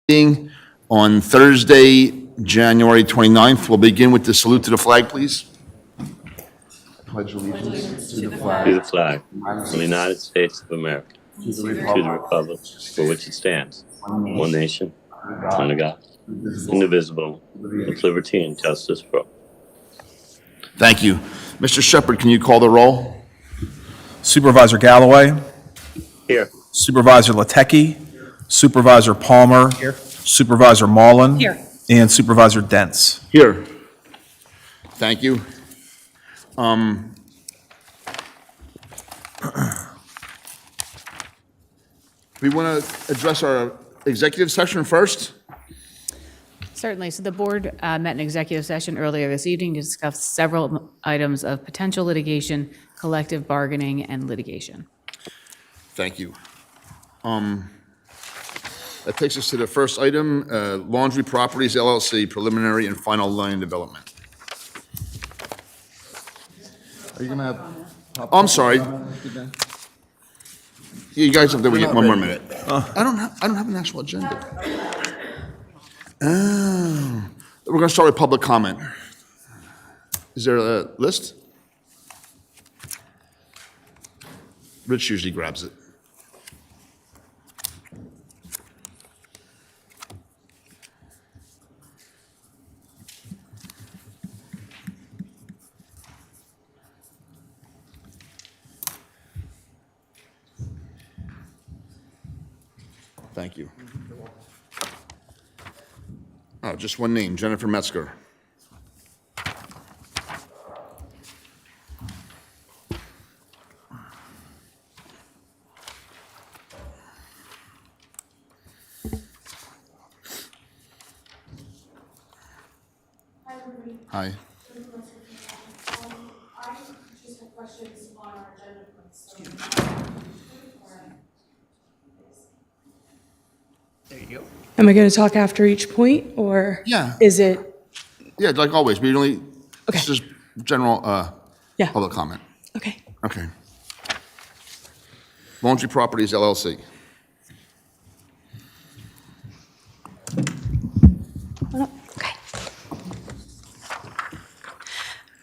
Meeting on Thursday, January 29th. We'll begin with the salute to the flag, please. Pledge allegiance to the flag of the United States of America, to the republic for which it stands, one nation, under God, indivisible, with liberty and justice for all. Thank you. Mr. Shepherd, can you call the roll? Supervisor Galloway. Here. Supervisor Latecki. Supervisor Palmer. Here. Supervisor Mullen. Here. And Supervisor Dents. Here. Thank you. We want to address our executive session first. Certainly. So the board met in executive session earlier this evening to discuss several items of potential litigation, collective bargaining, and litigation. Thank you. That takes us to the first item, Laundry Properties LLC, preliminary and final line development. Are you going to have? Oh, I'm sorry. You guys have to wait one more minute. I don't have an actual agenda. Oh, we're going to start with public comment. Is there a list? Rich usually grabs it. Thank you. Oh, just one name, Jennifer Metzger. Hi. I just have questions on our agenda points. There you go. Am I going to talk after each point, or Yeah. is it? Yeah, like always, we only, Okay. it's just general Yeah. public comment. Okay. Okay. Laundry Properties LLC. Okay.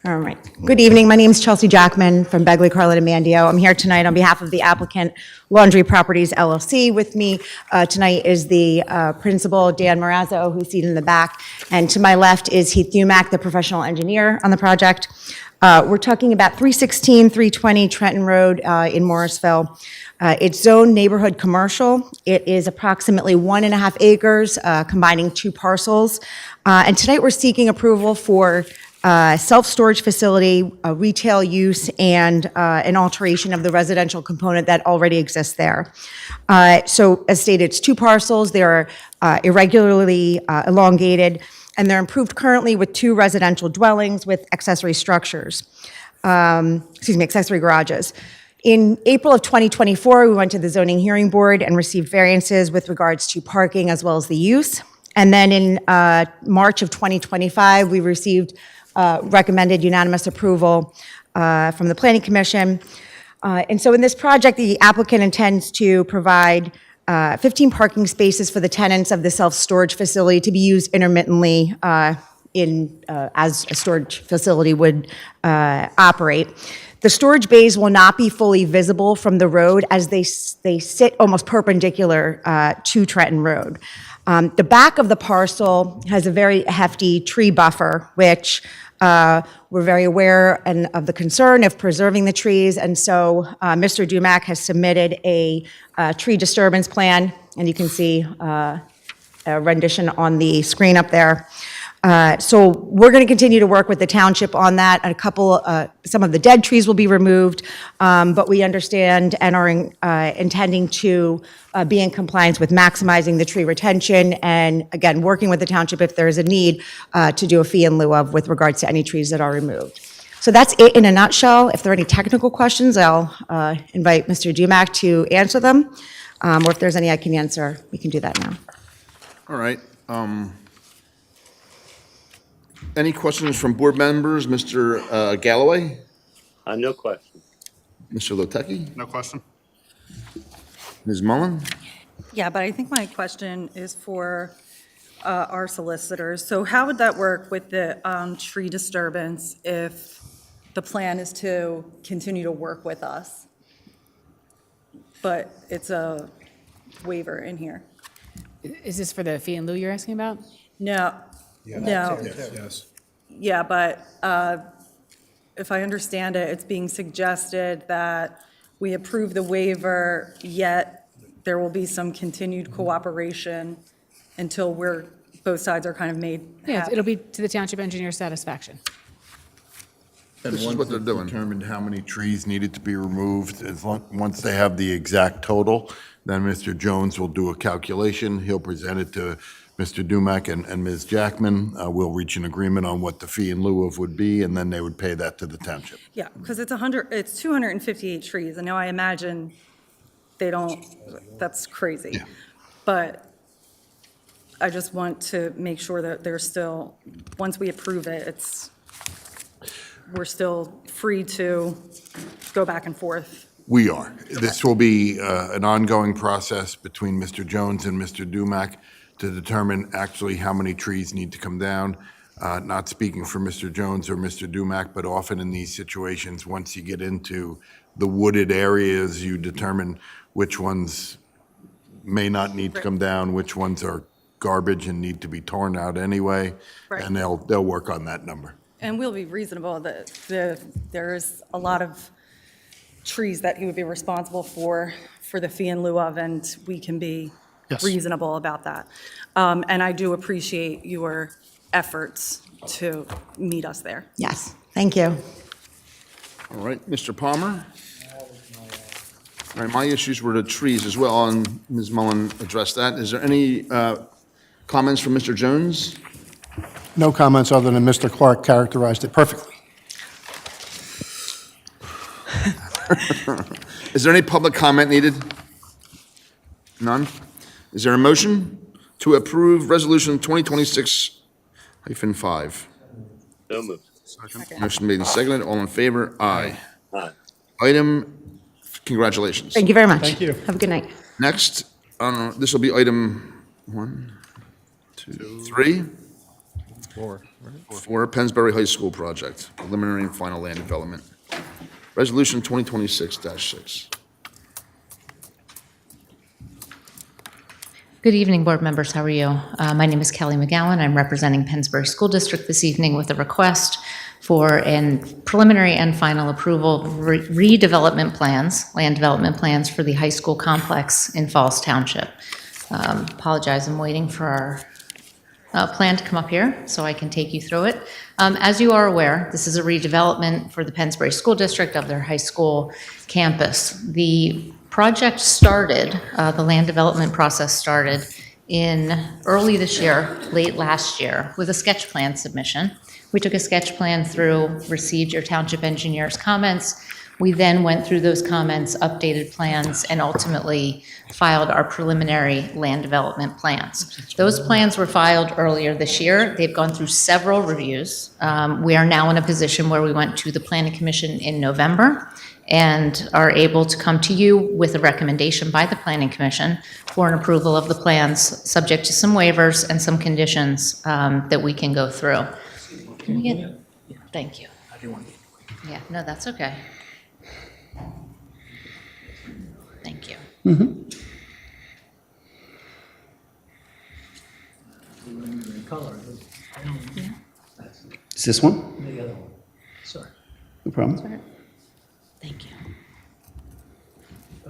All right. Good evening. My name is Chelsea Jackman from Begley, Carlin, and Mandio. I'm here tonight on behalf of the applicant, Laundry Properties LLC. With me tonight is the principal, Dan Marazzo, who's seated in the back. And to my left is Heath Dumack, the professional engineer on the project. We're talking about 316, 320 Trenton Road in Morrisville. It's zoned neighborhood commercial. It is approximately 1.5 acres, combining 2 parcels. And tonight we're seeking approval for self-storage facility, retail use, and an alteration of the residential component that already exists there. So as stated, it's 2 parcels. They are irregularly elongated, and they're improved currently with 2 residential dwellings with accessory structures, accessory garages. In April of 2024, we went to the zoning hearing board and received variances with regards to parking as well as the use. And then in March of 2025, we received recommended unanimous approval from the Planning Commission. And so in this project, the applicant intends to provide 15 parking spaces for the tenants of the self-storage facility to be used intermittently as a storage facility would operate. The storage bays will not be fully visible from the road as they sit almost perpendicular to Trenton Road. The back of the parcel has a very hefty tree buffer, which we're very aware of the concern of preserving the trees, and so Mr. Dumack has submitted a tree disturbance plan, and you can see a rendition on the screen up there. So we're going to continue to work with the township on that. Some of the dead trees will be removed, but we understand and are intending to be in compliance with maximizing the tree retention and, again, working with the township if there is a need to do a fee in lieu of with regards to any trees that are removed. So that's it in a nutshell. If there are any technical questions, I'll invite Mr. Dumack to answer them, or if there's any I can answer, we can do that now. All right. Any questions from board members? Mr. Galloway? No question. Mr. Latecki? No question. Ms. Mullen? Yeah, but I think my question is for our solicitors. So how would that work with the tree disturbance if the plan is to continue to work with us? But it's a waiver in here. Is this for the fee in lieu you're asking about? No, no. Yes. Yeah, but if I understand it, it's being suggested that we approve the waiver, yet there will be some continued cooperation until both sides are kind of made Yeah, happy. it'll be to the township engineer's satisfaction. This is what they're doing. Determined how many trees needed to be removed, once they have the exact total, then Mr. Jones will do a calculation. He'll present it to Mr. Dumack and Ms. Jackman. We'll reach an agreement on what the fee in lieu of would be, and then they would pay that to the township. Yeah, because it's 258 trees, and now I imagine they don't, that's crazy. Yeah. But I just want to make sure that there's still, once we approve it, we're still free to go back and forth. We are. This will be an ongoing process between Mr. Jones and Mr. Dumack to determine actually how many trees need to come down. Not speaking for Mr. Jones or Mr. Dumack, but often in these situations, once you get into the wooded areas, you determine which ones may not need to come down, which ones are garbage and need to be torn out anyway. Right. And they'll work on that number. And we'll be reasonable, there is a lot of trees that he would be responsible for the fee in lieu of, and we can be reasonable about that. And I do appreciate your efforts to meet us there. Yes, thank you. All right, Mr. Palmer? All right, my issues were the trees as well, and Ms. Mullen addressed that. Is there any comments from Mr. Jones? No comments other than Mr. Clark characterized it perfectly. Is there any public comment needed? None? Is there a motion to approve Resolution 2026-5? So moved. Motion made and seconded. All in favor? Aye. Aye. Item, congratulations. Thank you very much. Thank you. Have a good night. Next, this will be item 1, 2, 3. 4, PENNSBURY High School Project, preliminary and final land development. Resolution 2026-6. Good evening, board members. How are you? My name is Kelly McGowan. I'm representing PENNSBURY School District this evening with a request for preliminary and final approval redevelopment plans, land development plans for the high school complex in Falls Township. Apologize, I'm waiting for our plan to come up here so I can take you through it. As you are aware, this is a redevelopment for the PENNSBURY School District of their high school campus. The project started, the land development process started in early this year, late last year, with a sketch plan submission. We took a sketch plan through, received your township engineer's comments. We then went through those comments, updated plans, and ultimately filed our preliminary land development plans. Those plans were filed earlier this year. They've gone through several reviews. We are now in a position where we went to the Planning Commission in November and are able to come to you with a recommendation by the Planning Commission for an approval of the plans, subject to some waivers and some conditions that we can go through. Can we get, thank you. Yeah, no, that's okay. Thank you. Is this one? The other one. Sorry. No problem. Thank you.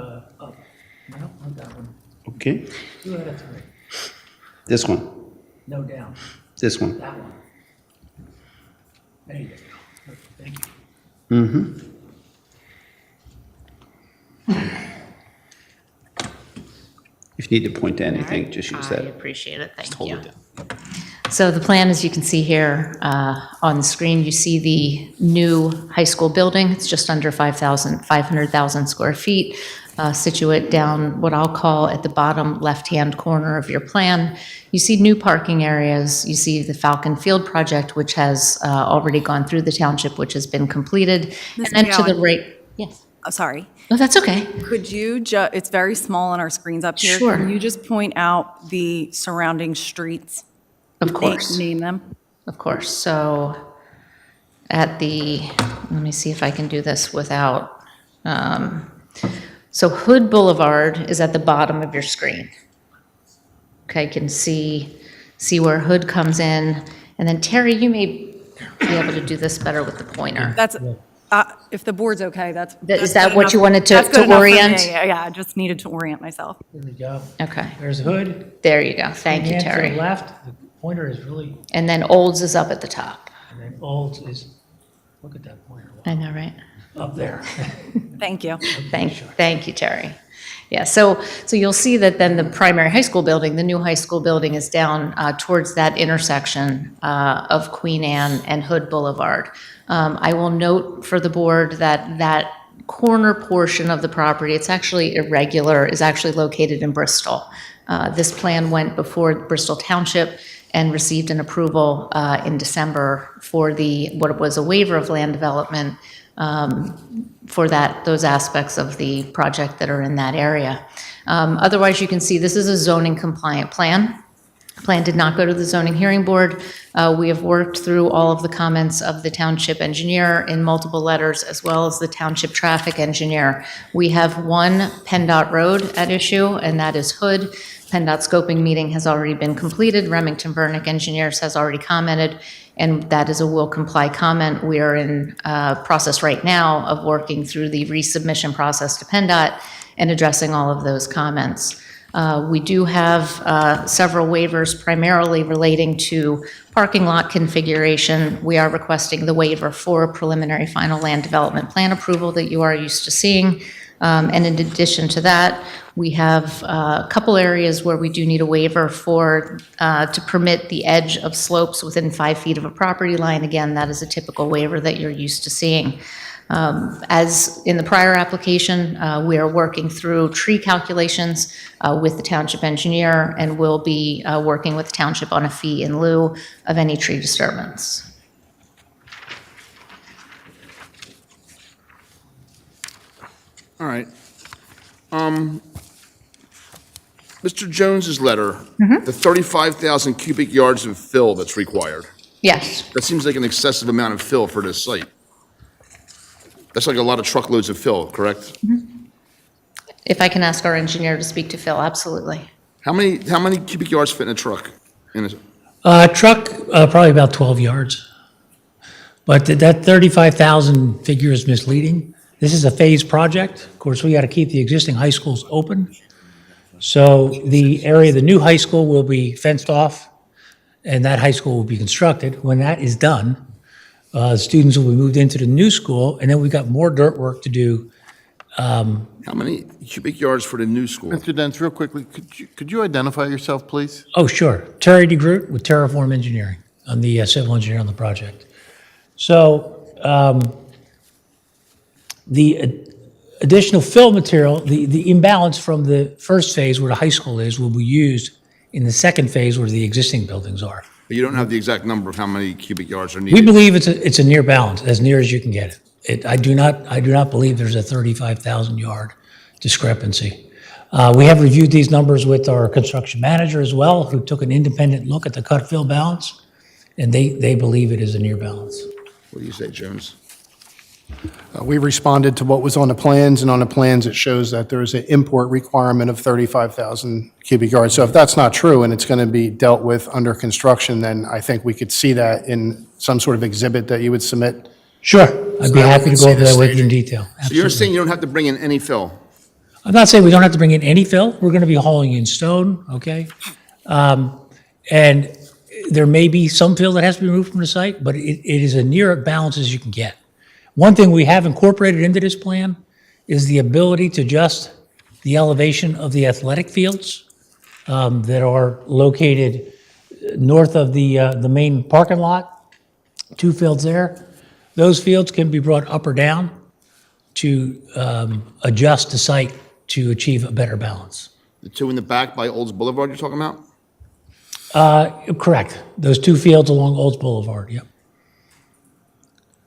Up. No, not that one. Okay. 2 out of 3. This one. No, down. This one. That one. There you go. Okay, thank you. Mm-hmm. If you need to point to anything, just use I that. appreciate it, Just thank hold you. it down. So the plan, as you can see here on the screen, you see the new high school building. It's just under 500,000 square feet, situate down what I'll call at the bottom left-hand corner of your plan. You see new parking areas. You see the Falcon Field project, which has already gone through the township, which has been completed. Ms. And then to the McGowan. right, yes. Sorry. Oh, that's okay. Could you it's very small on our screens up here. Sure. Can you just point out the surrounding streets? Of course. Name them. Of course. So let me see if I can do this without, so Hood Boulevard is at the bottom of your screen. Okay, you can see where Hood comes in. And then Terry, you may be able to do this better with the pointer. That's, if the board's okay, Is that's that good what enough. you wanted That's good to enough for me. orient? Yeah, I just needed to orient myself. There we go. Okay, There's Hood. there you go. Thank you, And to the Terry. left, the pointer is really, And then Olds is up at the top. and then Olds is, look at that pointer I know, right? up there. Thank you. Thank you, Terry. Yeah, so you'll see that then the primary high school building, the new high school building is down towards that intersection of Queen Anne and Hood Boulevard. I will note for the board that that corner portion of the property, it's actually irregular, is actually located in Bristol. This plan went before Bristol Township and received an approval in December for what was a waiver of land development for those aspects of the project that are in that area. Otherwise, you can see this is a zoning compliant plan. Plan did not go to the zoning hearing board. We have worked through all of the comments of the township engineer in multiple letters, as well as the township traffic engineer. We have one PENDOT road at issue, and that is Hood. PENDOT scoping meeting has already been completed. Remington Vernick Engineers has already commented, and that is a will comply comment. We are in process right now of working through the resubmission process to PENDOT and addressing all of those comments. We do have several waivers primarily relating to parking lot configuration. We are requesting the waiver for a preliminary final land development plan approval that you are used to seeing. And in addition to that, we have a couple areas where we do need a waiver to permit the edge of slopes within 5 feet of a property line. Again, that is a typical waiver that you're used to seeing. As in the prior application, we are working through tree calculations with the township engineer, and will be working with the township on a fee in lieu of any tree disturbance. All right. Mr. Jones's letter, the 35,000 cubic yards of fill that's required, Yes. that seems like an excessive amount of fill for this site. That's like a lot of truckloads of fill, correct? If I can ask our engineer to speak to Phil, absolutely. How many cubic yards fit in a truck? In a, Truck, probably about 12 yards. But that 35,000 figure is misleading. This is a phased project. Of course, we got to keep the existing high schools open. So the area, the new high school will be fenced off, and that high school will be constructed. When that is done, students will be moved into the new school, and then we've got more dirt work to do. how many cubic yards for the new school? Mr. Dents, real quickly, could you identify yourself, please? Oh, sure. Terry DeGroot with Terraform Engineering. I'm the civil engineer on the project. So the additional fill material, the imbalance from the first phase where the high school is will be used in the second phase where the existing buildings are. But you don't have the exact number of how many cubic yards are We needed. believe it's a near balance, as near as you can get it. I do not believe there's a 35,000 yard discrepancy. We have reviewed these numbers with our construction manager as well, who took an independent look at the cut fill balance, and they believe it is a near balance. What do you say, Jones? We responded to what was on the plans, and on the plans, it shows that there is an import requirement of 35,000 cubic yards. So if that's not true and it's going to be dealt with under construction, then I think we could see that in some sort of exhibit that you would submit. Sure, I'd be happy to go over that with you in detail. So you're Absolutely. saying you don't have to bring in any fill? I'm not saying we don't have to bring in any fill. We're going to be hauling in stone, okay? And there may be some fill that has to be removed from the site, but it is as near a balance as you can get. One thing we have incorporated into this plan is the ability to adjust the elevation of the athletic fields that are located north of the main parking lot, 2 fields there. Those fields can be brought up or down to adjust the site to achieve a better balance. The two in the back by Olds Boulevard you're talking about? Correct. Those 2 fields along Olds Boulevard, yep.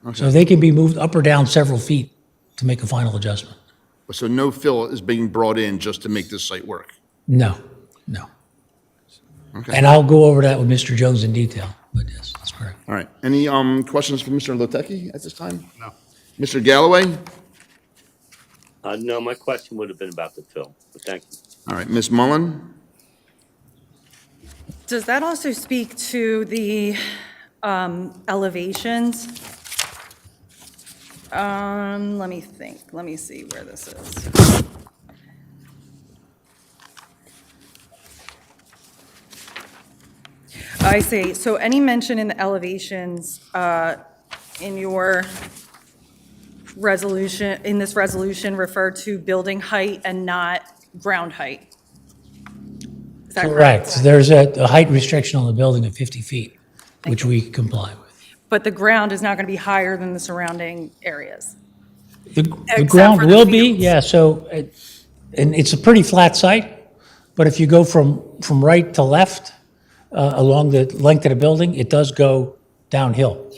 Okay. So they can be moved up or down several feet to make a final adjustment. So no fill is being brought in just to make this site work? No, no. Okay. And I'll go over that with Mr. Jones in detail, but yes, that's correct. All right. Any questions for Mr. Lotecki at this time? No. Mr. Galloway? No, my question would have been about the fill, but thank you. All right. Ms. Mullen? Does that also speak to the elevations? Let me think. Let me see where this is. I see. So any mention in the elevations in your resolution, in this resolution, refer to building height and not ground height? Is that Correct. There's a height restriction on the building of 50 feet, which we comply with. But the ground is not going to be higher than the surrounding areas? The Except ground for the will be, fields. yeah, so, and it's a pretty flat site, but if you go from right to left along the length of the building, it does go downhill.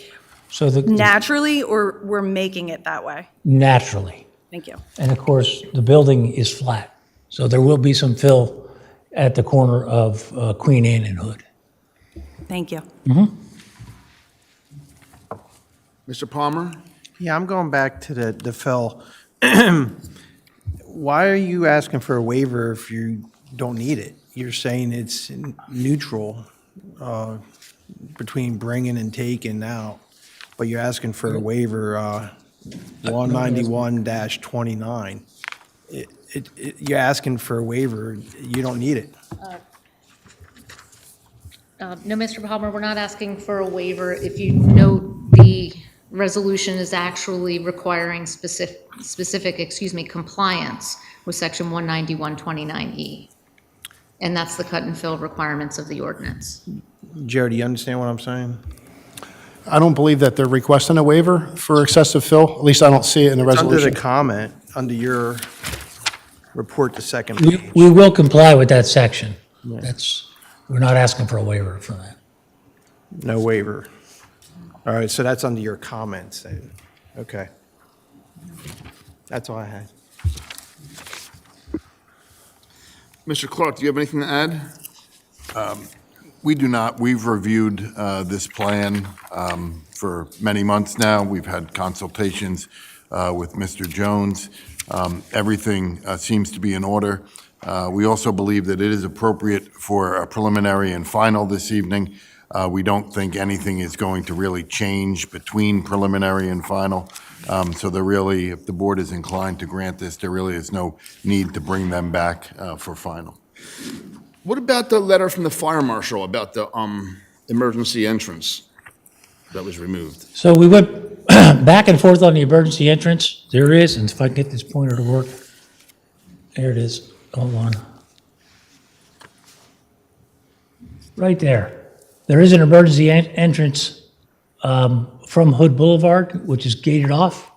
So Naturally, or we're making it that way? naturally. Thank you. And of course, the building is flat, so there will be some fill at the corner of Queen Anne and Hood. Thank you. Mr. Palmer? Yeah, I'm going back to the fill. Why are you asking for a waiver if you don't need it? You're saying it's neutral between bringing and taking out, but you're asking for a waiver, 191-29. You're asking for a waiver, you don't need it. No, Mr. Palmer, we're not asking for a waiver. If you note, the resolution is actually requiring specific, compliance with section 191-29E. And that's the cut and fill requirements of the ordinance. Joe, do you understand what I'm saying? I don't believe that they're requesting a waiver for excessive fill. At least I don't see it in the It's under the resolution. comment, under your report, the second page. We will comply with that section. We're not asking for a waiver for that. No waiver. All right, so that's under your comments then. Okay. That's all I had. Mr. Clark, do you have anything to add? We do not. We've reviewed this plan for many months now. We've had consultations with Mr. Jones. Everything seems to be in order. We also believe that it is appropriate for a preliminary and final this evening. We don't think anything is going to really change between preliminary and final. So there really, if the board is inclined to grant this, there really is no need to bring them back for final. What about the letter from the fire marshal about the emergency entrance that was removed? So we went back and forth on the emergency entrance. There is, and if I can get this pointer to work, there it is. Hold on. Right there. There is an emergency entrance from Hood Boulevard, which is gated off.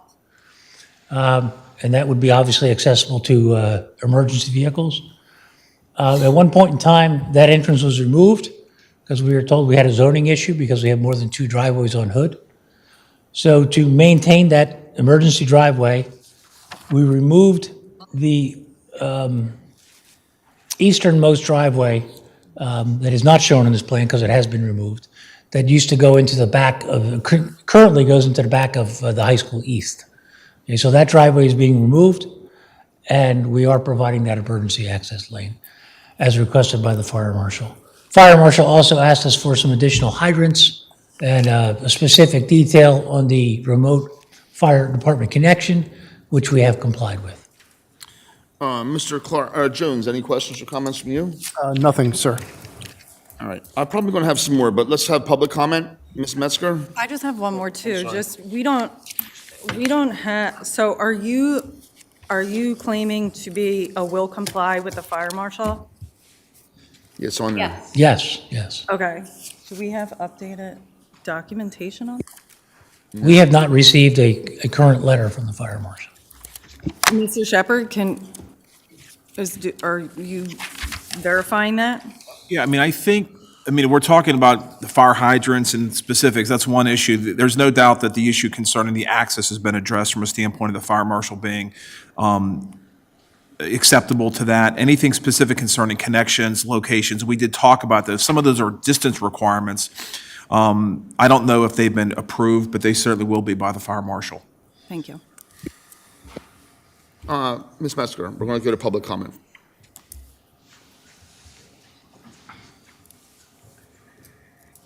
And that would be obviously accessible to emergency vehicles. At one point in time, that entrance was removed because we were told we had a zoning issue because we have more than 2 driveways on Hood. So to maintain that emergency driveway, we removed the easternmost driveway that is not shown in this plan because it has been removed, that used to go into the back of, currently goes into the back of the high school east. Okay, so that driveway is being removed, and we are providing that emergency access lane as requested by the fire marshal. Fire marshal also asked us for some additional hydrants and a specific detail on the remote fire department connection, which we have complied with. Mr. Clark, Jones, any questions or comments from you? Nothing, sir. All right, I'm probably going to have some more, but let's have public comment. Ms. Metzger? I just have one more too. Just, we don't have, so are you claiming to be a will comply with the fire marshal? It's on there. Yes, yes. Okay. Do we have updated documentation on? We have not received a current letter from the fire marshal. Mr. Shepherd, are you verifying that? Yeah, I mean, I think I mean, we're talking about the fire hydrants and specifics. That's one issue. There's no doubt that the issue concerning the access has been addressed from a standpoint of the fire marshal being acceptable to that. Anything specific concerning connections, locations, we did talk about those. Some of those are distance requirements. I don't know if they've been approved, but they certainly will be by the fire marshal. Thank you. Ms. Metzger, we're going to go to public comment.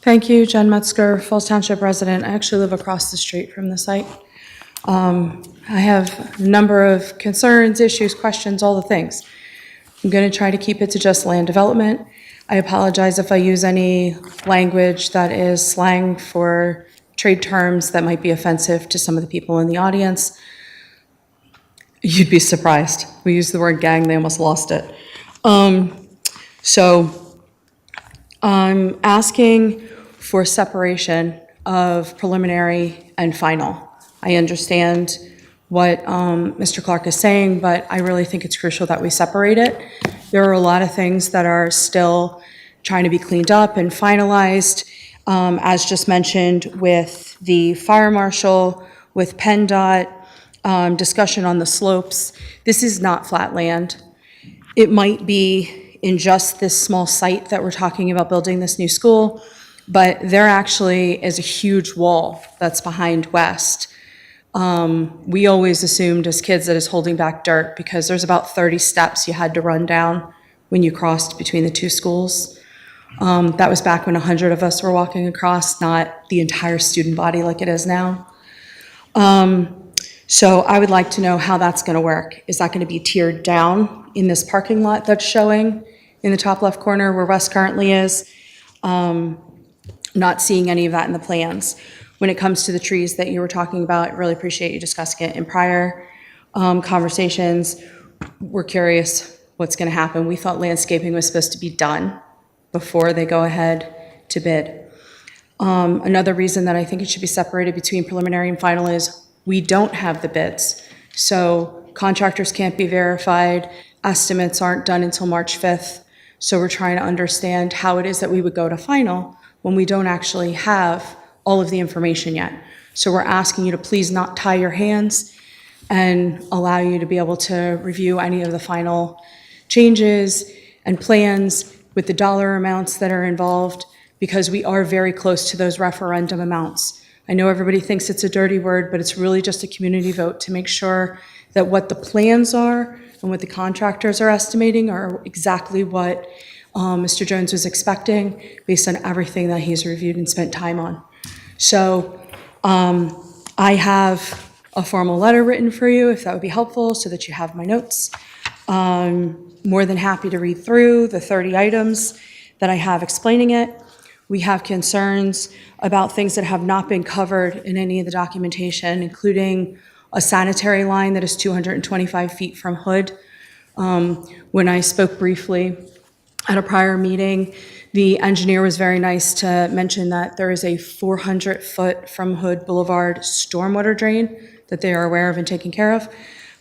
Thank you, Jen Metzger, Falls Township resident. I actually live across the street from the site. I have a number of concerns, issues, questions, all the things. I'm going to try to keep it to just land development. I apologize if I use any language that is slang for trade terms that might be offensive to some of the people in the audience. You'd be surprised. We use the word gang, they almost lost it. So I'm asking for separation of preliminary and final. I understand what Mr. Clark is saying, but I really think it's crucial that we separate it. There are a lot of things that are still trying to be cleaned up and finalized, as just mentioned with the fire marshal, with PENDOT, discussion on the slopes. This is not flat land. It might be in just this small site that we're talking about building this new school, but there actually is a huge wall that's behind West. We always assumed as kids that it's holding back dirt because there's about 30 steps you had to run down when you crossed between the two schools. That was back when 100 of us were walking across, not the entire student body like it is now. So I would like to know how that's going to work. Is that going to be tiered down in this parking lot that's showing in the top left corner where West currently is? Not seeing any of that in the plans. When it comes to the trees that you were talking about, I really appreciate you discussing it in prior conversations. We're curious what's going to happen. We thought landscaping was supposed to be done before they go ahead to bid. Another reason that I think it should be separated between preliminary and final is we don't have the bids. So contractors can't be verified, estimates aren't done until March 5th. So we're trying to understand how it is that we would go to final when we don't actually have all of the information yet. So we're asking you to please not tie your hands and allow you to be able to review any of the final changes and plans with the dollar amounts that are involved, because we are very close to those referendum amounts. I know everybody thinks it's a dirty word, but it's really just a community vote to make sure that what the plans are and what the contractors are estimating are exactly what Mr. Jones was expecting based on everything that he's reviewed and spent time on. So I have a formal letter written for you, if that would be helpful, so that you have my notes. More than happy to read through the 30 items that I have explaining it. We have concerns about things that have not been covered in any of the documentation, including a sanitary line that is 225 feet from Hood. When I spoke briefly at a prior meeting, the engineer was very nice to mention that there is a 400-foot from Hood Boulevard stormwater drain that they are aware of and taking care of,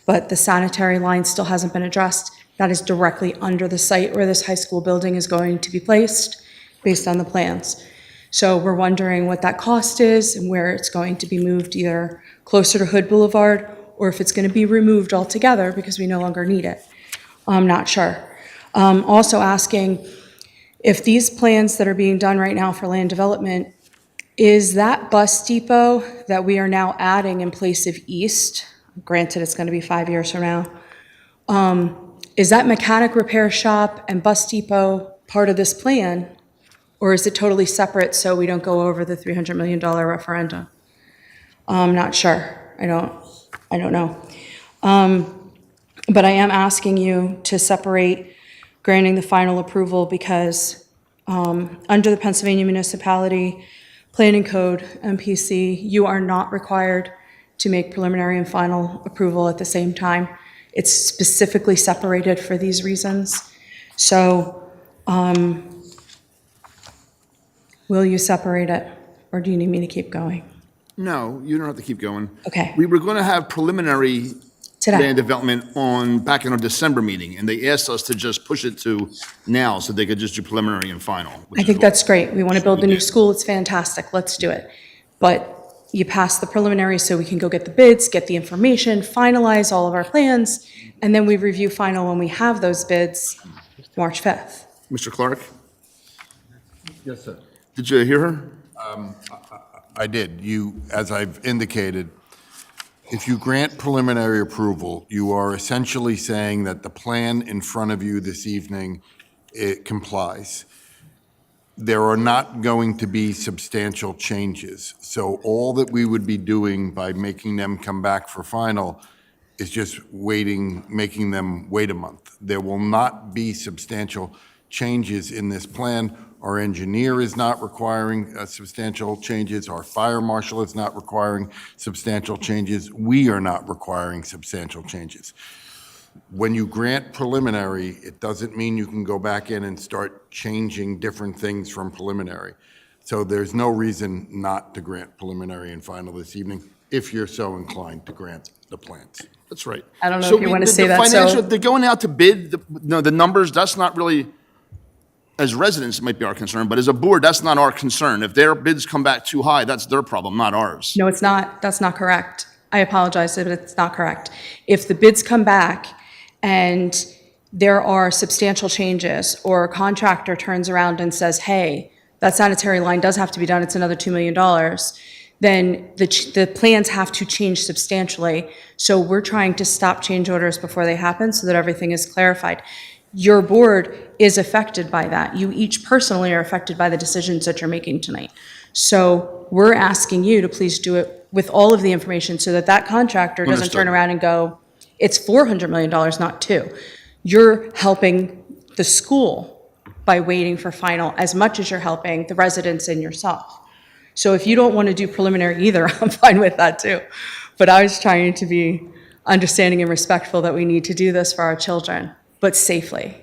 but the sanitary line still hasn't been addressed. That is directly under the site where this high school building is going to be placed based on the plans. So we're wondering what that cost is and where it's going to be moved, either closer to Hood Boulevard or if it's going to be removed altogether because we no longer need it. I'm not sure. Also asking if these plans that are being done right now for land development, is that bus depot that we are now adding in place of East, granted it's going to be 5 years from now, is that mechanic repair shop and bus depot part of this plan, or is it totally separate so we don't go over the $300 million referendum? I'm not sure. I don't know. But I am asking you to separate granting the final approval because under the Pennsylvania Municipality Planning Code, MPC, you are not required to make preliminary and final approval at the same time. It's specifically separated for these reasons. So will you separate it, or do you need me to keep going? No, you don't have to keep going. Okay. We were going to have preliminary Today. land development back in our December meeting, and they asked us to just push it to now so they could just do preliminary and final. which I is think what- that's great. We want to build the new school. It's fantastic. Let's do it. But you pass the preliminary so we can go get the bids, get the information, finalize all of our plans, and then we review final when we have those bids, March 5th. Mr. Clark, Yes, sir. did you hear her? I did. As I've indicated, if you grant preliminary approval, you are essentially saying that the plan in front of you this evening, it complies. There are not going to be substantial changes. So all that we would be doing by making them come back for final is just making them wait a month. There will not be substantial changes in this plan. Our engineer is not requiring substantial changes. Our fire marshal is not requiring substantial changes. We are not requiring substantial changes. When you grant preliminary, it doesn't mean you can go back in and start changing different things from preliminary. So there's no reason not to grant preliminary and final this evening if you're so inclined to grant the plans. That's right. I don't know if you want to say that, so- They're going out to bid, the numbers, that's not really, as residents, it might be our concern, but as a board, that's not our concern. If their bids come back too high, that's their problem, not ours. No, it's not. That's not correct. I apologize, but it's not correct. If the bids come back and there are substantial changes, or a contractor turns around and says, hey, that sanitary line does have to be done, it's another $2 million, then the plans have to change substantially. So we're trying to stop change orders before they happen so that everything is clarified. Your board is affected by that. You each personally are affected by the decisions that you're making tonight. So we're asking you to please do it with all of the information so that that contractor doesn't turn Understood. around and go, it's $400 million, not two. You're helping the school by waiting for final as much as you're helping the residents and yourself. So if you don't want to do preliminary either, I'm fine with that too. But I was trying to be understanding and respectful that we need to do this for our children, but safely.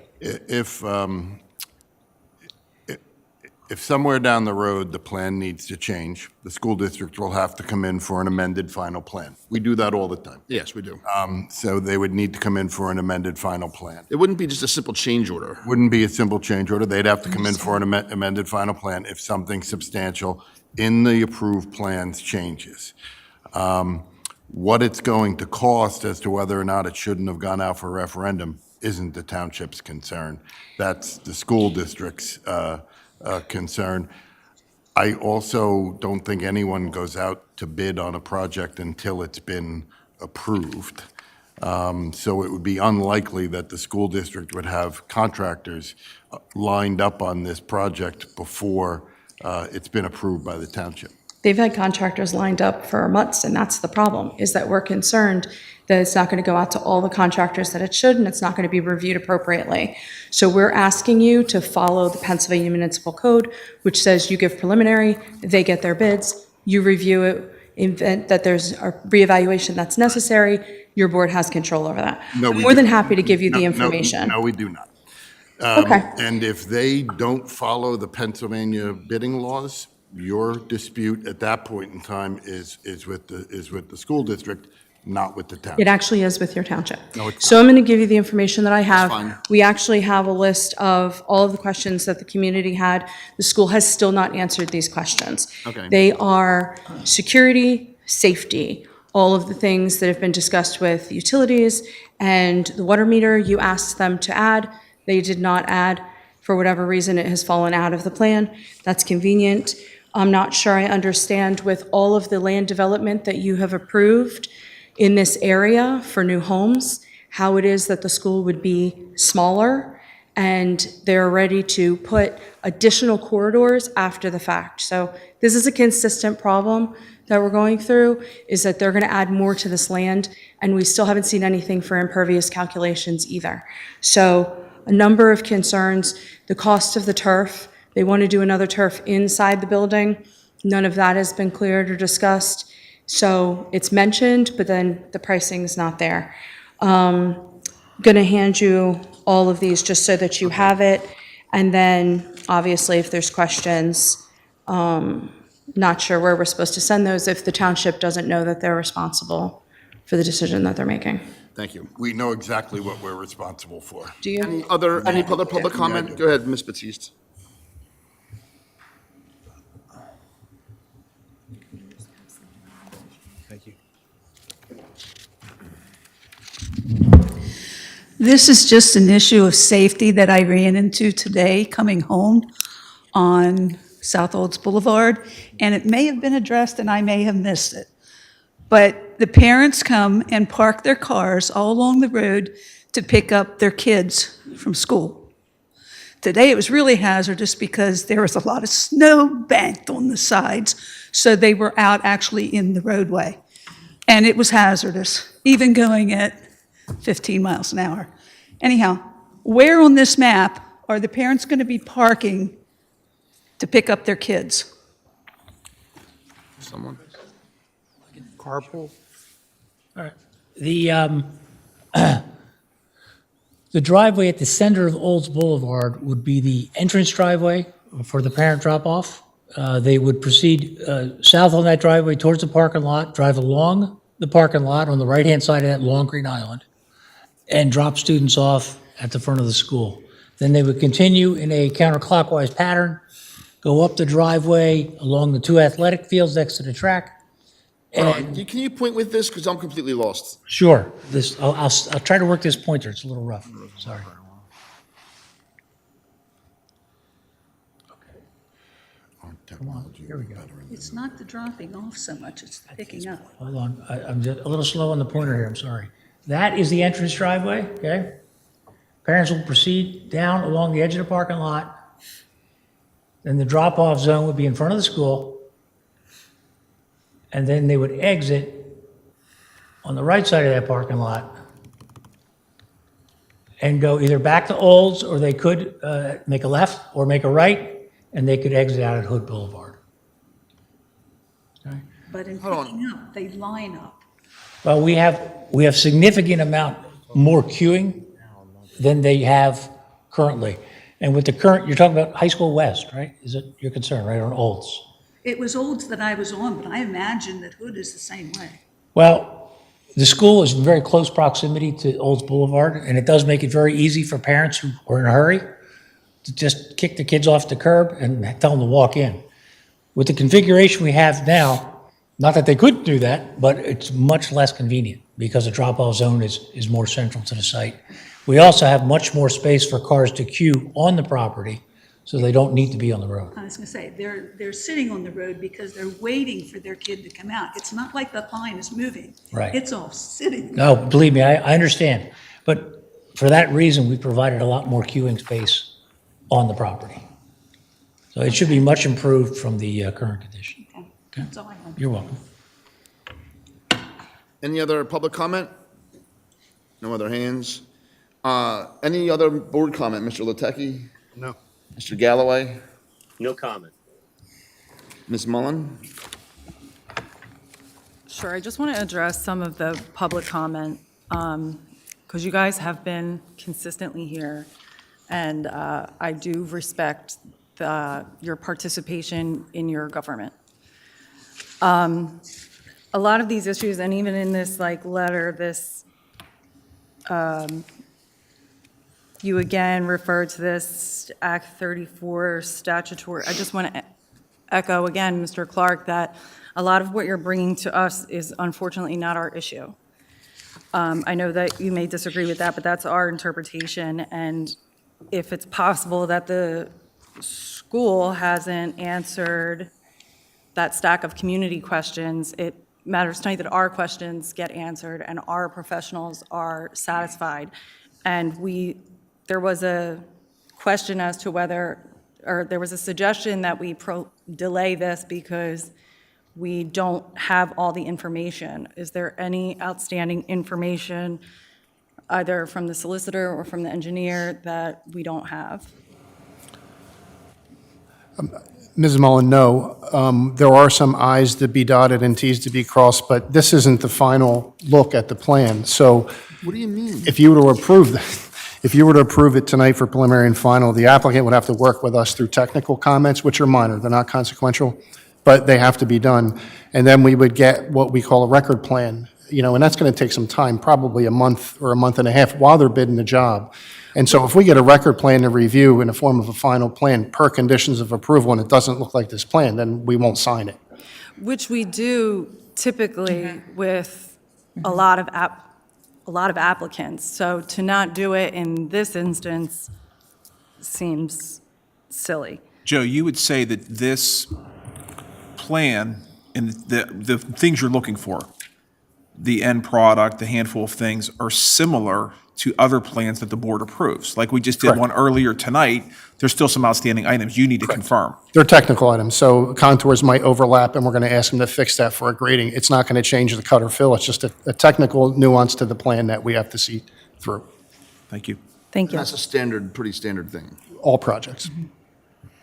If somewhere down the road the plan needs to change, the school district will have to come in for an amended final plan. We do that all the time. Yes, we do. So they would need to come in for an amended final plan. It wouldn't be just a simple change order. Wouldn't be a simple change order. They'd have to come in for an amended final plan if something substantial in the approved plans changes. What it's going to cost as to whether or not it shouldn't have gone out for referendum isn't the township's concern. That's the school district's concern. I also don't think anyone goes out to bid on a project until it's been approved. So it would be unlikely that the school district would have contractors lined up on this project before it's been approved by the township. They've had contractors lined up for months, and that's the problem, is that we're concerned that it's not going to go out to all the contractors that it should, and it's not going to be reviewed appropriately. So we're asking you to follow the Pennsylvania Municipal Code, which says you give preliminary, they get their bids, you review it, in event that there's a reevaluation that's necessary, your board has control over that. No, I'm we more than do- happy to give you the No, information. No, we do not. Okay. And if they don't follow the Pennsylvania bidding laws, your dispute at that point in time is with the school district, not with the town. It actually is with your township. No, it's So I'm going to give you the information that I have. fine. We actually have a list of all of the questions that the community had. The school has still not answered these questions. Okay. They are security, safety, all of the things that have been discussed with utilities and the water meter you asked them to add. They did not add. For whatever reason, it has fallen out of the plan. That's convenient. I'm not sure I understand with all of the land development that you have approved in this area for new homes, how it is that the school would be smaller and they're ready to put additional corridors after the fact. So this is a consistent problem that we're going through, is that they're going to add more to this land, and we still haven't seen anything for impervious calculations either. So a number of concerns, the cost of the turf. They want to do another turf inside the building. None of that has been cleared or discussed. So it's mentioned, but then the pricing is not there. Going to hand you all of these just so that you have it. And then, obviously, if there's questions, not sure where we're supposed to send those if the township doesn't know that they're responsible for the decision that they're making. Thank you. We know exactly what we're responsible for. Do you? Any other public comment? Go ahead, Ms. Batiste. Thank you. This is just an issue of safety that I ran into today coming home on South Olds Boulevard, and it may have been addressed and I may have missed it. But the parents come and park their cars all along the road to pick up their kids from school. Today it was really hazardous because there was a lot of snow banked on the sides, so they were out actually in the roadway. And it was hazardous, even going at 15 miles an hour. Anyhow, where on this map are the parents going to be parking to pick up their kids? Someone? Carpool? All right. The driveway at the center of Olds Boulevard would be the entrance driveway for the parent drop-off. They would proceed south on that driveway towards the parking lot, drive along the parking lot on the right-hand side of that long green island, and drop students off at the front of the school. Then they would continue in a counterclockwise pattern, go up the driveway along the two athletic fields next to the track. Can you point with this? Because I'm completely lost. Sure, I'll try to work this pointer, it's a little rough, sorry. Come on, here we go. It's not the dropping off so much, it's the picking up. Hold on, I'm just a little slow on the pointer here, I'm sorry. That is the entrance driveway, okay? Parents will proceed down along the edge of the parking lot. Then the drop-off zone would be in front of the school. And then they would exit on the right side of that parking lot and go either back to Olds, or they could make a left or make a right, and they could exit out at Hood Boulevard. Okay? But in Hold on. picking up, they line up. Well, we have significant amount more queuing than they have currently. And with the current, you're talking about High School West, right? Is it your concern, right, on Olds? It was Olds that I was on, but I imagine that Hood is the same way. Well, the school is in very close proximity to Olds Boulevard, and it does make it very easy for parents who are in a hurry to just kick the kids off the curb and tell them to walk in. With the configuration we have now, not that they couldn't do that, but it's much less convenient because the drop-off zone is more central to the site. We also have much more space for cars to queue on the property, so they don't need to be on the road. I was going to say, they're sitting on the road because they're waiting for their kid to come out. It's not like the line is moving. Right. It's all sitting. No, believe me, I understand. But for that reason, we provided a lot more queuing space on the property. So it should be much improved from the current condition. Okay. That's all I have. You're welcome. Any other public comment? No other hands? Any other board comment? Mr. Latecki? No. Mr. Galloway? No comment. Ms. Mullen? Sure, I just want to address some of the public comment, because you guys have been consistently here, and I do respect your participation in your government. A lot of these issues, and even in this letter, you again referred to this Act 34 statutory. I just want to echo again, Mr. Clark, that a lot of what you're bringing to us is unfortunately not our issue. I know that you may disagree with that, but that's our interpretation. And if it's possible that the school hasn't answered that stack of community questions, it matters tonight that our questions get answered and our professionals are satisfied. And there was a question as to whether, or there was a suggestion that we delay this because we don't have all the information. Is there any outstanding information, either from the solicitor or from the engineer, that we don't have? Ms. Mullen, no. There are some i's to be dotted and t's to be crossed, but this isn't the final look at the plan. So What do you mean? if you were to approve that, if you were to approve it tonight for preliminary and final, the applicant would have to work with us through technical comments, which are minor, they're not consequential, but they have to be done. And then we would get what we call a record plan, and that's going to take some time, probably a month or a month and a half while they're bidding the job. And so if we get a record plan to review in the form of a final plan per conditions of approval and it doesn't look like this plan, then we won't sign it. Which we do typically with a lot of applicants. So to not do it in this instance seems silly. Joe, you would say that this plan and the things you're looking for, the end product, the handful of things, are similar to other plans that the board approves. Like we just did Correct. one earlier tonight, there's still some outstanding items you need to confirm. They're technical items, so contours might overlap, and we're going to ask them to fix that for a grading. It's not going to change the cut or fill, it's just a technical nuance to the plan that we have to see through, Thank you. Thank you. That's a standard, pretty standard thing. all projects.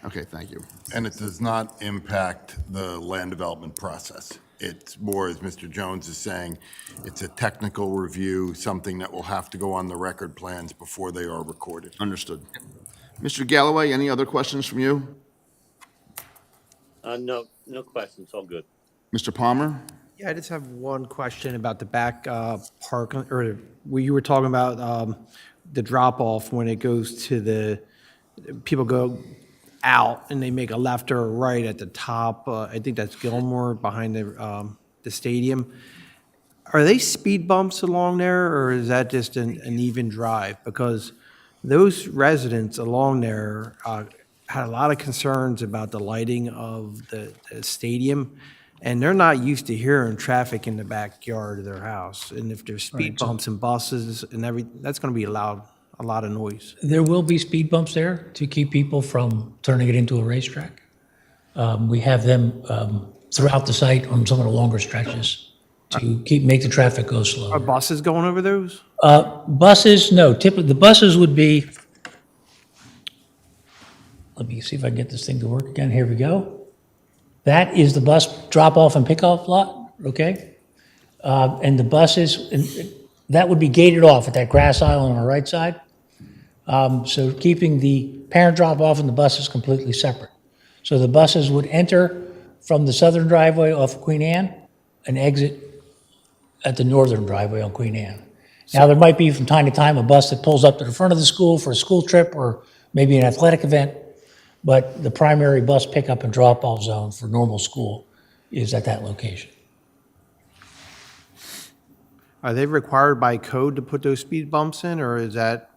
Okay, thank you. And it does not impact the land development process. It's more, as Mr. Jones is saying, it's a technical review, something that will have to go on the record plans before they are recorded. Understood. Mr. Galloway, any other questions from you? No questions, all good. Mr. Palmer? Yeah, I just have one question about the back park, or where you were talking about the drop-off when it goes to people go out and they make a left or a right at the top. I think that's Gilmore behind the stadium. Are they speed bumps along there, or is that just an even drive? Because those residents along there had a lot of concerns about the lighting of the stadium, and they're not used to hearing traffic in the backyard of their house. And if there's speed bumps and buses and that's going to be a lot of noise. There will be speed bumps there to keep people from turning it into a racetrack. We have them throughout the site on some of the longer stretches to make the traffic go Are slower. buses going over those? Buses, no, typically, the buses would be, let me see if I can get this thing to work again. Here we go. That is the bus drop-off and pick-off lot, okay? And the buses, that would be gated off at that grass island on the right side. So keeping the parent drop-off and the buses completely separate. So the buses would enter from the southern driveway off of Queen Anne and exit at the northern driveway on Queen Anne. Now, there might be from time to time a bus that pulls up to the front of the school for a school trip or maybe an athletic event, but the primary bus pickup and drop-off zone for normal school is at that location. Are they required by code to put those speed bumps in, or is that?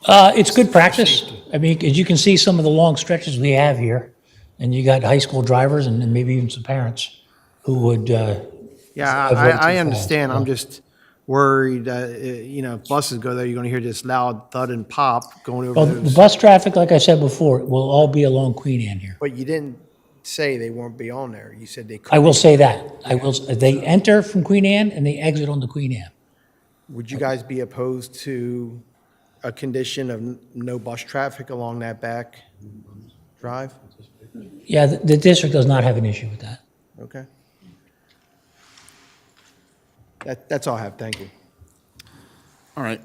It's good practice. I mean, as you can see some of the long stretches we have here, and you got high school drivers and then maybe even some parents who would, Yeah, avoid I too understand. fast. I'm just worried that, if buses go there, you're going to hear this loud thud and pop going over well, the those. bus traffic, like I said before, will all be along Queen Anne here. But you didn't say they won't be on there. You said they could. I will say that. They enter from Queen Anne and they exit onto Queen Anne. Would you guys be opposed to a condition of no bus traffic along that back drive? Yeah, the district does not have an issue with that. Okay. That's all I have. Thank you. All right.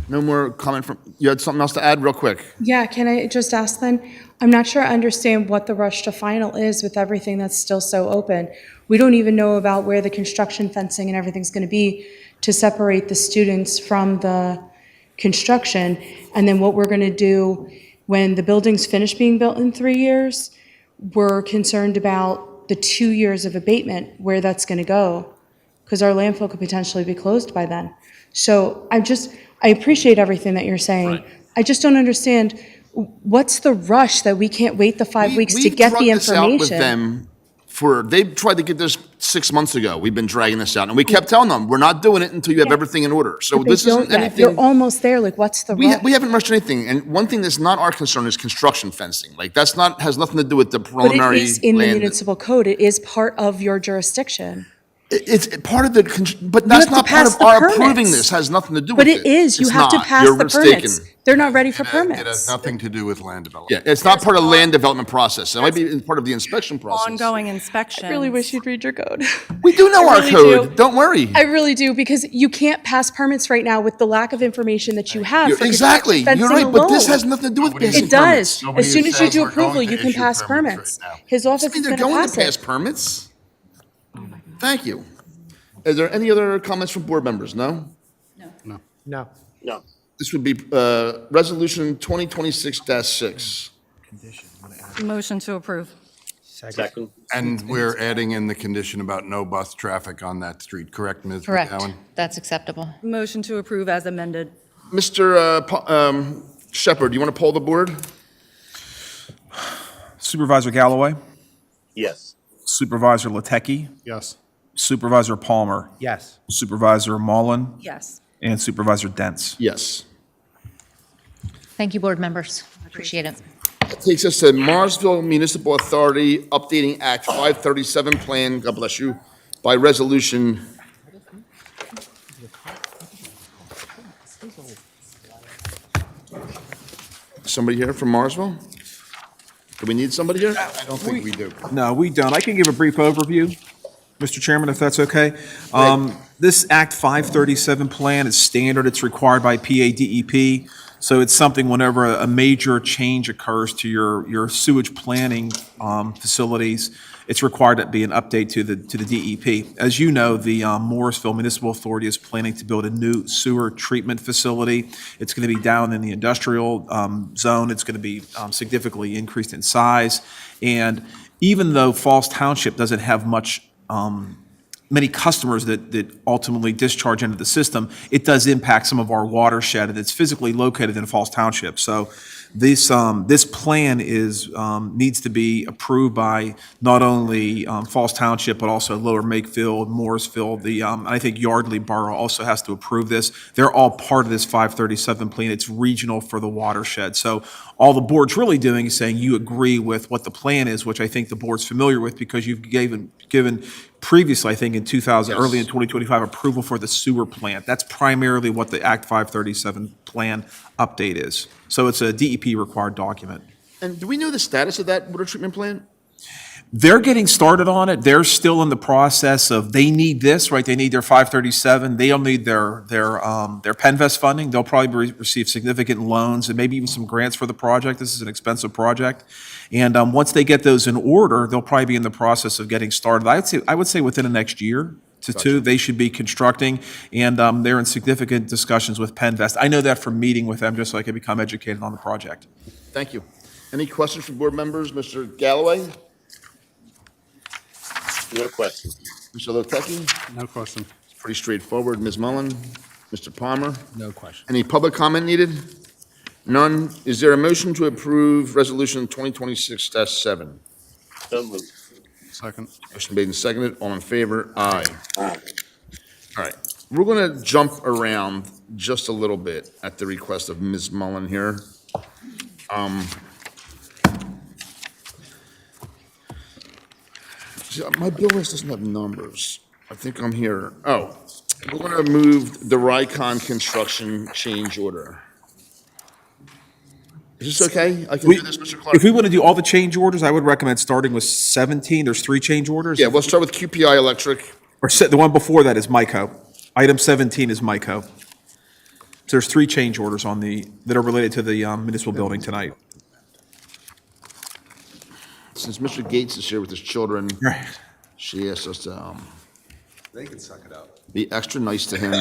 No more comment from, you had something else to add real quick? Yeah, can I just ask then? I'm not sure I understand what the rush to final is with everything that's still so open. We don't even know about where the construction fencing and everything's going to be to separate the students from the construction. And then what we're going to do when the building's finished being built in 3 years, we're concerned about the 2 years of abatement, where that's going to go, because our landfill could potentially be closed by then. So I appreciate everything that you're saying. Right. I just don't understand, what's the rush that we can't wait the 5 weeks to get the We've drugged this out with information? them they tried to get this 6 months ago. We've been dragging this out, and we kept telling them, we're not doing it until you have everything in order. So But they this don't isn't yet. anything. You're almost there, like, what's the rush? We haven't rushed anything, and one thing that's not our concern is construction fencing. Like, has nothing to do with the But it preliminary is in the land. municipal code, it is part of your jurisdiction. It's part of the, but that's have to not part pass of the our permits. approving this, has nothing to do with But it. it is, you It's have to not. pass You're the mistaken. permits. They're not ready for It has permits. nothing to do with land development. Yeah, it's not part of the land development process. It might be part of the inspection process. Ongoing inspection. I really wish you'd read your code. We do know I our really code, do. don't worry. I really do, because you can't pass permits right now with the lack of information that you have. for Exactly, construction you're fencing right, but this alone. has nothing to do with passing It does. Nobody As soon as you says do we're going approval, to you can issue pass permits permits. right now. His office I mean, is they're going to going pass to pass it. permits. Thank you. Is there any other comments from board members? No? No. No. This would be Resolution 2026-6. Motion to approve. Second. And we're adding in the condition about no bus traffic on that street, correct, Ms. Correct. McGowan? That's acceptable. Motion to approve as amended. Mr. Shepherd, do you want to poll the board? Supervisor Galloway, Yes. Supervisor Latecki, Yes. Supervisor Palmer, Yes. Supervisor Mullen, Yes. and Supervisor Dents. Yes. Thank you, board members. Appreciate it. That takes us to Morrisville Municipal Authority Updating Act 537 Plan, God bless you, by resolution. Somebody here from Morrisville? Do we need somebody here? I don't think we do. No, we don't. I can give a brief overview, Mr. Chairman, if that's okay. This Act 537 plan is standard. It's required by PADEP. So it's something whenever a major change occurs to your sewage planning facilities, it's required to be an update to the DEP. As you know, the Morrisville Municipal Authority is planning to build a new sewer treatment facility. It's going to be down in the industrial zone. It's going to be significantly increased in size. And even though Falls Township doesn't have many customers that ultimately discharge into the system, it does impact some of our watershed, and it's physically located in Falls Township. So this plan needs to be approved by not only Falls Township, but also Lower Makefield, Morrisville. I think Yardley Borough also has to approve this. They're all part of this 537 plan. It's regional for the watershed. So all the board's really doing is saying you agree with what the plan is, which I think the board's familiar with because you've given previously, I think in early in 2025, approval for the sewer plant. That's primarily what the Act 537 plan update is. So it's a DEP required document. And do we know the status of that water treatment plant? They're getting started on it. They're still in the process of, they need this, right? They need their 537. They'll need their PENVEST funding. They'll probably receive significant loans and maybe even some grants for the project. This is an expensive project. And once they get those in order, they'll probably be in the process of getting started. I would say within the next year to two, they should be constructing, and they're in significant discussions with PENVEST. I know that from meeting with them, just so I can become educated on the project. Thank you. Any questions from board members? Mr. Galloway? No question. Mr. Latecki? No question. Pretty straightforward. Ms. Mullen? Mr. Palmer? No question. Any public comment needed? None. Is there a motion to approve Resolution 2026-7? So moved. Second. Motion made and seconded. All in favor? Aye. All right. We're going to jump around just a little bit at the request of Ms. Mullen here. See, my bill list doesn't have numbers. I think I'm here. Oh, we're going to move the Rycon construction change order. Is this okay? I can do this, Mr. Clark? If we want to do all the change orders, I would recommend starting with 17. There's 3 change orders. Yeah, we'll start with QPI Electric. Or the one before that is MICO. Item 17 is MICO. So there's 3 change orders that are related to the municipal building tonight. Since Mr. Gates is here with his children, Right. she asked us to They can suck it up. be extra nice to him.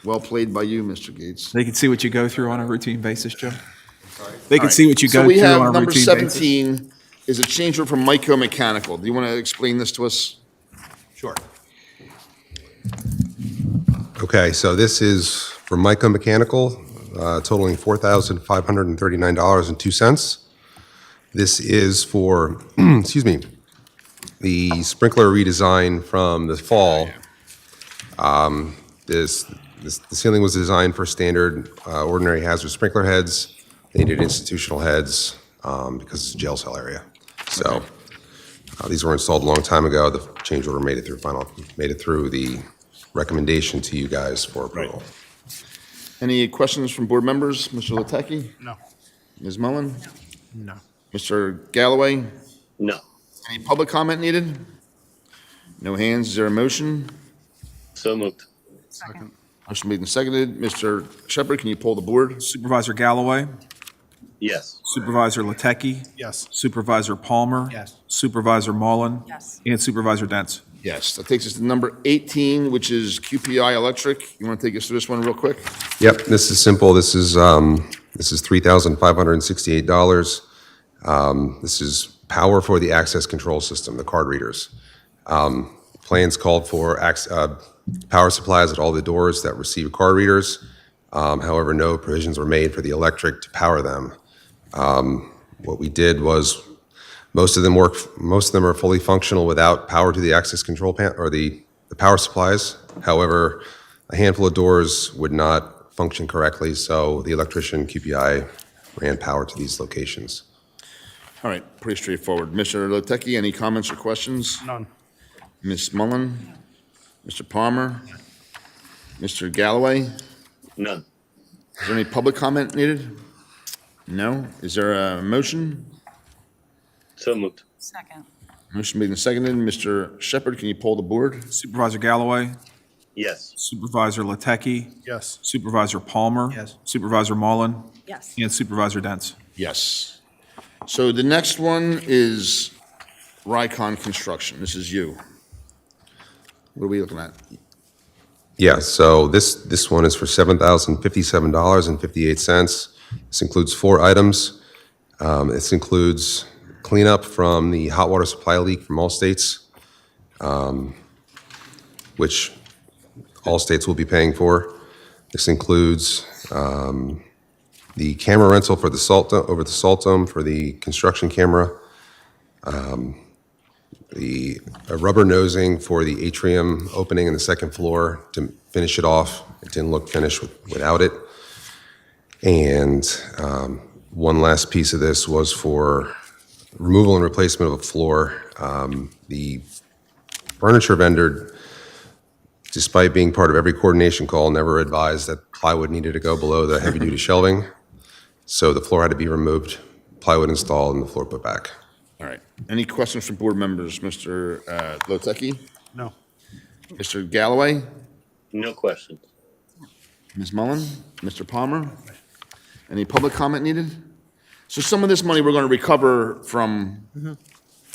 Well played by you, Mr. Gates. They can see what you go through on a routine basis, Joe. They can see what you So go we through have on a number routine basis. 17 is a change order from Myco Mechanical. Do you want to explain this to us? Sure. Okay, so this is from Myco Mechanical, totaling $4,539.02. This is for, excuse me, the sprinkler redesign from the fall. The ceiling was designed for standard ordinary hazard sprinkler heads. They needed institutional heads because it's a jail cell area. So these were installed a long time ago. The change order made it through the recommendation to you guys for approval. Any questions from board members? Mr. Latecki? No. Ms. Mullen? No. Mr. Galloway? No. Any public comment needed? No hands. Is there a motion? So moved. Second. Motion made and seconded. Mr. Shepherd, can you poll the board? Supervisor Galloway, Yes. Supervisor Latecki, Yes. Supervisor Palmer. Yes. Supervisor Mullen. Yes. And Supervisor Dents. Yes, that takes us to number 18, which is QPI Electric. You want to take us through this one real quick? Yep, this is simple. This is $3,568. This is power for the access control system, the card readers. Plans called for power supplies at all the doors that receive card readers. However, no provisions were made for the electric to power them. What we did was most of them are fully functional without power to the access control or the power supplies. However, a handful of doors would not function correctly, so the electrician QPI ran power to these locations. All right, pretty straightforward. Mr. Lotecki, any comments or questions? None. Ms. Mullen? Mr. Palmer? Mr. Galloway? None. Is there any public comment needed? No? Is there a motion? So moved. Second. Motion made and seconded. Mr. Shepherd, can you poll the board? Supervisor Galloway, Yes. Supervisor Latecki, Yes. Supervisor Palmer. Yes. Supervisor Mullen, Yes. and Supervisor Dents. Yes. So the next one is Rycon Construction. This is you. What are we looking at? Yeah, so this one is for $7,057.58. This includes 4 items. This includes cleanup from the hot water supply leak from all states, which all states will be paying for. This includes the camera rental for the over the salt dome for the construction camera, the rubber nosing for the atrium opening in the second floor to finish it off. It didn't look finished without it. And one last piece of this was for removal and replacement of a floor. The furniture vendor, despite being part of every coordination call, never advised that plywood needed to go below the heavy-duty shelving. So the floor had to be removed, plywood installed, and the floor put back. All right. Any questions from board members? Mr. Lotecki? No. Mr. Galloway? No questions. Ms. Mullen? Mr. Palmer? Any public comment needed? So some of this money we're going to recover from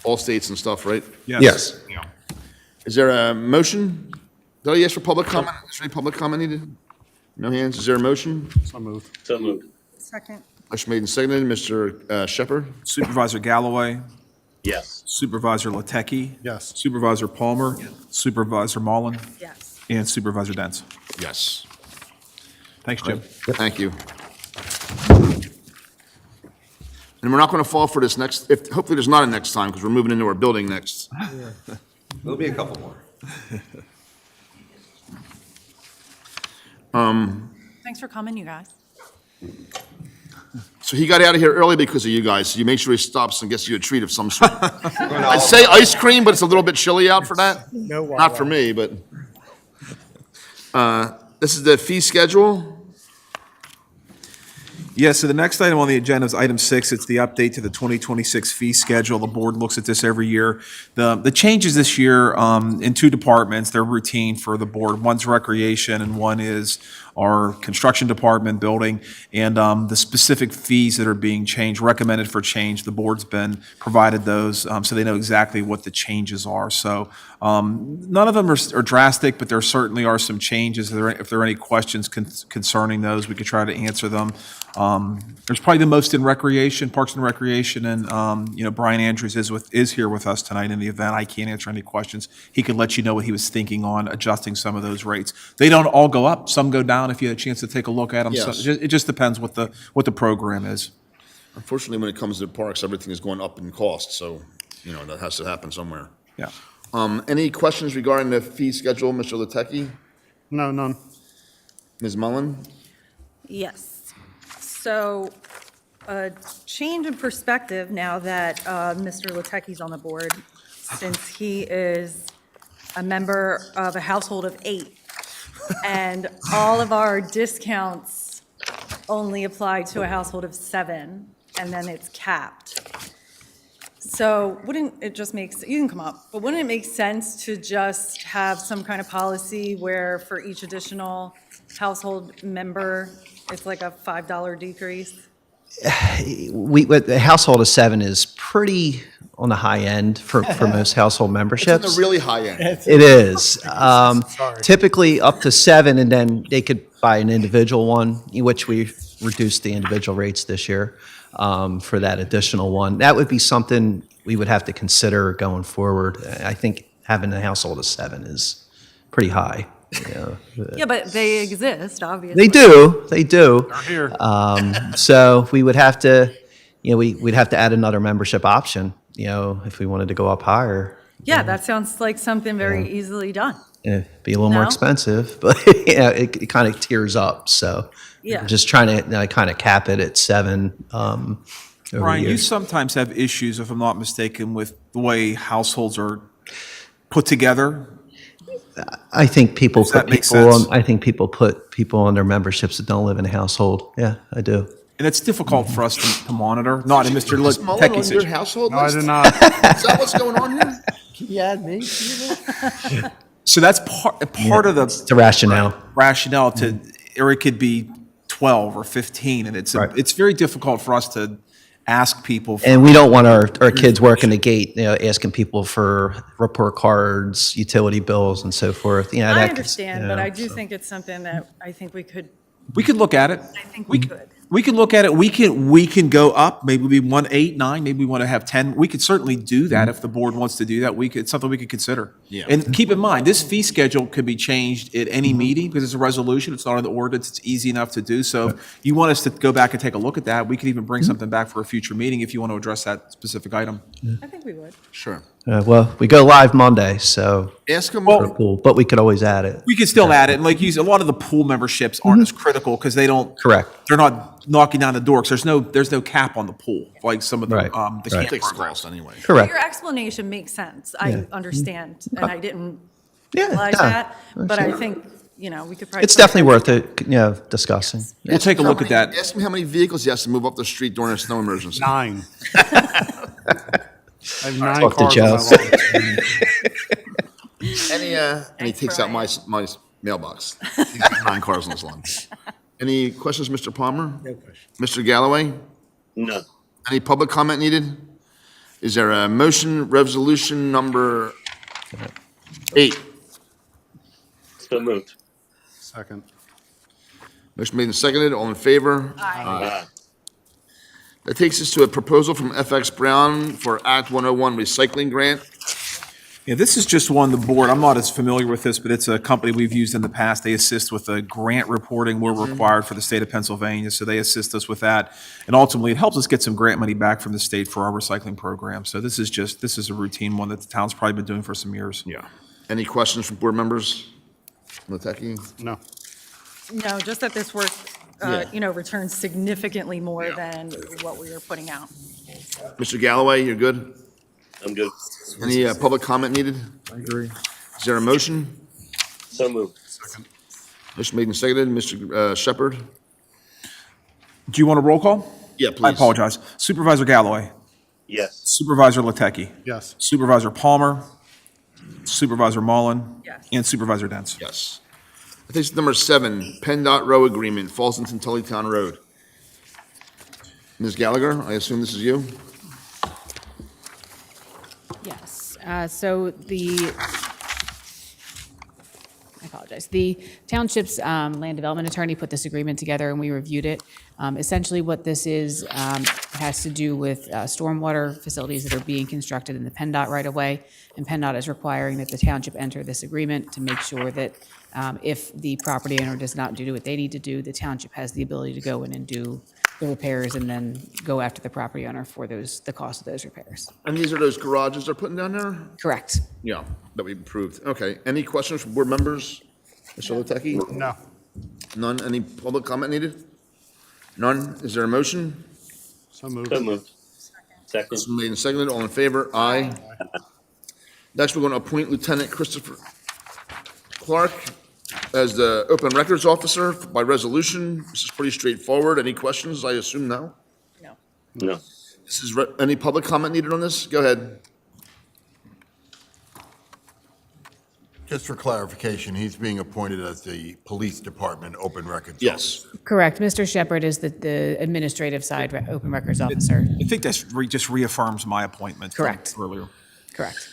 all states and stuff, right? Yes. Is there a motion? Did I ask for public comment? Is there any public comment needed? No hands. Is there a motion? So moved. So moved. Second. Motion made and seconded. Mr. Shepherd? Supervisor Galloway, Yes. Supervisor Latecki. Yes. Supervisor Palmer. Supervisor Mullen, Yes. and Supervisor Dents. Yes. Thanks, Jim. Thank you. And we're not going to fall for this next, hopefully there's not a next time, because we're moving into our building next. There'll be a couple more. Thanks for coming, you guys. So he got out of here early because of you guys, so you make sure he stops and gets you a treat of some sort. I'd say ice cream, but it's a little bit chilly out for that. Not for me, but. This is the fee schedule. Yeah, so the next item on the agenda is item 6. It's the update to the 2026 fee schedule. The board looks at this every year. The changes this year in 2 departments, they're routine for the board. One's recreation and one is our construction department building. And the specific fees that are being changed, recommended for change, the board's been provided those so they know exactly what the changes are. So none of them are drastic, but there certainly are some changes. If there are any questions concerning those, we could try to answer them. There's probably the most in recreation, Parks and Recreation, and Brian Andrews is here with us tonight in the event. I can't answer any questions. He could let you know what he was thinking on adjusting some of those rates. They don't all go up. Some go down if you had a chance to take a look at them. Yes. So it just depends what the program is. Unfortunately, when it comes to the parks, everything is going up in cost, so, that has to happen somewhere. Yeah. Any questions regarding the fee schedule, Mr. Lotecki? No, none. Ms. Mullen? Yes. So a change in perspective now that Mr. Latecki's on the board, since he is a member of a household of 8. And all of our discounts only apply to a household of 7, and then it's capped. So wouldn't it just make, you can come up, but wouldn't it make sense to just have some kind of policy where for each additional household member, it's like a $5 decrease? With a household of 7 is pretty on the high end for most household It's in memberships. the really high end. It is. Typically up to 7, and then they could buy an individual one, which we reduced the individual rates this year for that additional one. That would be something we would have to consider going forward. I think having a household of 7 is pretty high. Yeah, but they exist, obviously. They do. They do. Here. So we would have to, we'd have to add another membership option, if we wanted to go up higher. Yeah, that sounds like something very easily done. It'd be a little more No? expensive, but it kind of tiers up. So Yeah. we're just trying to kind of cap it at 7. Over Brian, the you years. sometimes have issues, if I'm not mistaken, with the way households are put together. I think people Does that put make people sense? on. I think people put people on their memberships that don't live in a household. Yeah, I do. And it's difficult for us to monitor, not in Mr. Is Mullen Techie's on your situation. household No, I list? did not. Is that what's going on here? Can you add me? So that's part of It's the rationale. rationale to, or it could be 12 or 15, and Right. it's very difficult for us to ask people. For, And we don't want our kids working the gate, asking people for report cards, utility bills, and so forth. I That- understand, but I do think it's something that I think we could look at it. I think we could. We can look at it. We can go up. Maybe we want 8, 9. Maybe we want to have 10. We could certainly do that if the board wants to do that. It's something we could consider. Yeah. And keep in mind, this fee schedule could be changed at any meeting because it's a resolution. It's not in the ordinance. It's easy enough to do. So if you want us to go back and take a look at that, we could even bring something back for a future meeting if you want to address that specific item. I think we would. Sure. well, we go live Monday, so Ask them. for pool, but we could always add it. We could still add it. And like a lot of the pool memberships aren't as critical because they don't. Correct. They're not knocking down the door because there's no cap on the pool like some of the Right. the Right. camp Takes programs. cost anyway. Correct. Your explanation makes sense. I understand, and I didn't Yeah, realize yeah. that, but I think, we could probably. It's definitely worth it, discussing. We'll take a look at that. Ask him how many vehicles he has to move up the street during a snow emergency. 9. I have 9 Talk to cars on my Joe. lawn. And he takes out my mailbox. He's got 9 cars on his lawn. Any questions, Mr. Palmer? No question. Mr. Galloway? No. Any public comment needed? Is there a motion, resolution number 8? So moved. Second. Motion made and seconded, all in favor? Aye. That takes us to a proposal from FX Brown for Act 101 recycling grant. Yeah, this is just one, the board, I'm not as familiar with this, but it's a company we've used in the past. They assist with the grant reporting we're required for the state of Pennsylvania, so they assist us with that. And ultimately, it helps us get some grant money back from the state for our recycling program. So this is a routine one that the town's probably been doing for some years. Yeah. Any questions from board members? Lateki? No. No, just that this work, Yeah. returns significantly more than what we were putting out. Mr. Galloway, you're good? I'm good. Any public comment needed? I agree. Is there a motion? So moved. Motion made and seconded. Mr. Shepherd? Do you want a roll call? Yeah, please. I apologize. Supervisor Galloway, Yes. Supervisor Lateki, Yes. Supervisor Palmer, Supervisor Mullen, Yes. and Supervisor Dents. Yes. I think it's number 7, PENDOT Row Agreement, Fallston Tullytown Road. Ms. Gallagher, I assume this is you? Yes, so I apologize. The township's land development attorney put this agreement together and we reviewed it. Essentially what this is, has to do with stormwater facilities that are being constructed in the PENDOT right away. And PENDOT is requiring that the township enter this agreement to make sure that if the property owner does not do what they need to do, the township has the ability to go in and do the repairs and then go after the property owner for the cost of those repairs. And these are those garages they're putting down there? Correct. Yeah, that we approved. Okay. Any questions from board members? Mr. Lateki? No. None? Any public comment needed? None? Is there a motion? So moved. So moved. Second. Motion made and seconded. All in favor? Aye. Next, we're going to appoint Lieutenant Christopher Clark as the Open Records Officer by resolution. This is pretty straightforward. Any questions? I assume no? No. No. This is, any public comment needed on this? Go ahead. Just for clarification, he's being appointed as the police department open records Yes. officer. Correct. Mr. Shepard is the administrative side open records officer. I think that's just reaffirms my appointment from Correct. earlier. Correct.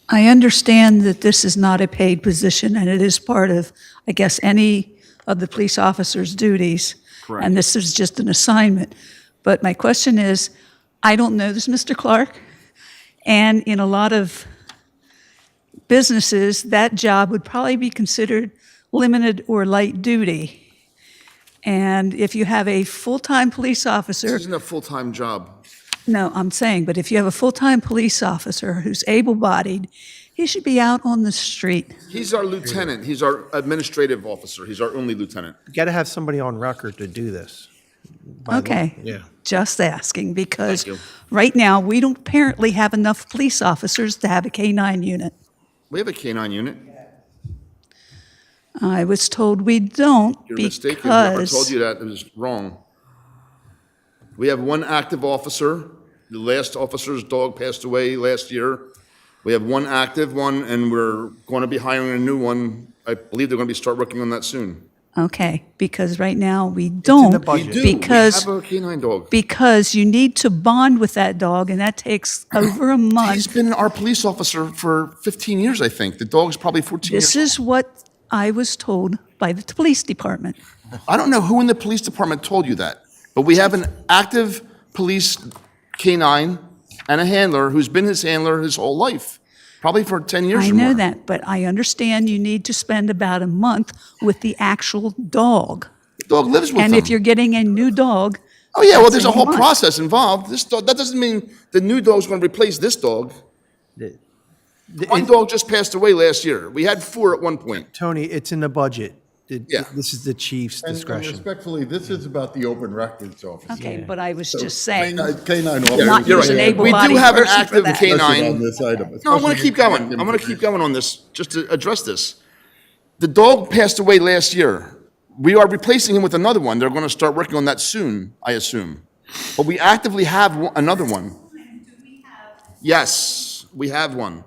I understand that this is not a paid position, and it is part of, I guess, any of the police officer's duties. Correct. And this is just an assignment. But my question is, I don't know this Mr. Clark, and in a lot of businesses, that job would probably be considered limited or light duty. And if you have a full-time police This officer, isn't a full-time job. no, I'm saying, but if you have a full-time police officer who's able-bodied, he should be out on the street. He's our lieutenant. He's our administrative officer. He's our only lieutenant. You got to have somebody on record to do this. By law. Okay. Yeah. Just asking, because Thank you. right now, we don't apparently have enough police officers to have a K-9 unit. We have a K-9 unit. I was told we don't You're mistaken. Whoever told because, you that is wrong. We have one active officer. The last officer's dog passed away last year. We have one active one, and we're going to be hiring a new one. I believe they're going to start working on that soon. okay, because right now, we don't. budget. We do. Because, We have a K-9 dog. because you need to bond with that dog, and that takes over a He's month. been our police officer for 15 years, I think. The dog's probably 14 years This is what I was told by the police department. I don't know who in the police department told you that, but we have an active police K-9 and a handler who's been his handler his whole life, probably for 10 years I or more. know that, but I understand you need to spend about a month with the actual dog. The dog lives with And them. if you're getting a new dog. Oh, yeah, well, that's there's a whole month. process involved. This dog, that doesn't mean the new dog's going to replace this dog. One dog just passed away last year. We had 4 at one point. Tony, it's in the budget. Yeah. This is the chief's And discretion. respectfully, this is about the open records officer. Okay, but I was just saying, K-9 Yeah, officer. not you're use an right. We do able-bodied have an person for active that. Listed on K-9. this item. No, I want to keep going. I'm going to keep going on this, just to address this. The dog passed away last year. We are replacing him with another one. They're going to start working on that soon, I assume. But we actively have another one. Yes, we have one.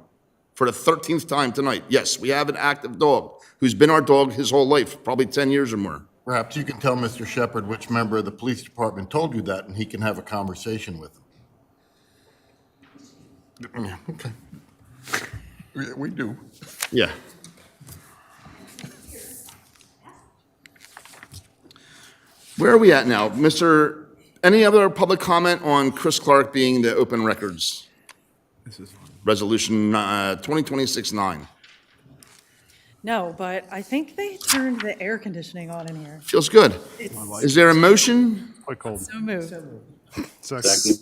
For the 13th time tonight. Yes, we have an active dog who's been our dog his whole life, probably 10 years or more. Perhaps you can tell Mr. Shepard which member of the police department told you that, and he can have a conversation with him. Yeah, okay. We do. Yeah. Where are we at now? Any other public comment on Chris Clark being the open records? Resolution 2026-9. No, but I think they turned the air conditioning on in here. Feels good. Is there a motion? So moved. Second.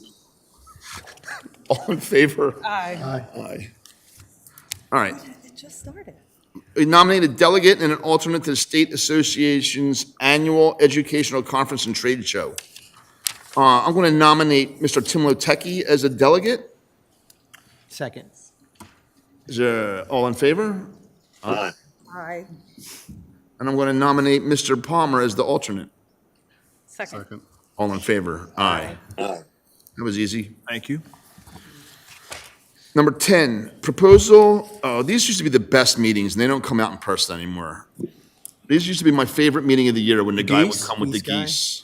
All in favor? Aye. Aye. All right. It just started. We nominate a delegate and an alternate to the State Association's Annual Educational Conference and Trade Show. I'm going to nominate Mr. Tim Lotecki as a delegate. Second. Is there, all in favor? Aye. Aye. And I'm going to nominate Mr. Palmer as the alternate. Second. All in favor? Aye. Aye. That was easy. Thank you. Number 10, proposal, these used to be the best meetings, and they don't come out in person anymore. These used to be my favorite meeting of the year when the guy would geese? come with the Geese guy? geese.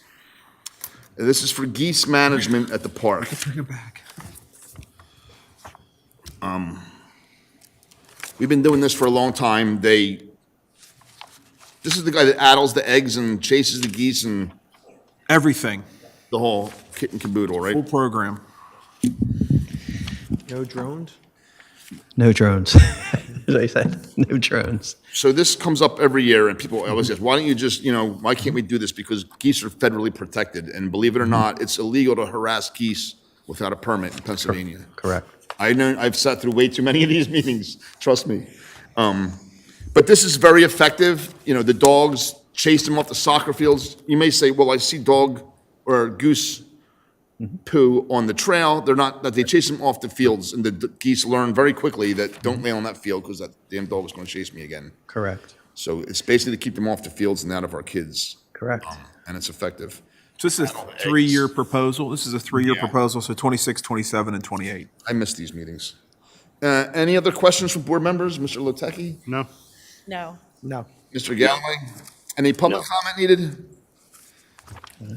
And this is for geese management at the park. Bring it back. We've been doing this for a long time. This is the guy that addles the eggs and chases the geese and Everything, the whole kit and caboodle, right? full program. No drones? No drones. As I said, no drones. So this comes up every year, and people always ask, why don't you just, why can't we do this? Because geese are federally protected, and believe it or not, it's illegal to harass geese without a permit in Pennsylvania. Correct. I know, I've sat through way too many of these meetings, trust me. But this is very effective. The dogs chase them off the soccer fields. You may say, well, I see dog or goose poo on the trail. They're not, that they chase them off the fields, and the geese learn very quickly that don't lay on that field because that damn dog is going to chase me again. Correct. So it's basically to keep them off the fields and out of our kids, Correct. and it's effective. So this is a three-year proposal. This is a three-year proposal, so 26, 27, and 28. I miss these meetings. Any other questions from board members? Mr. Lotecki? No. No. No. Mr. Galloway? Any public comment needed?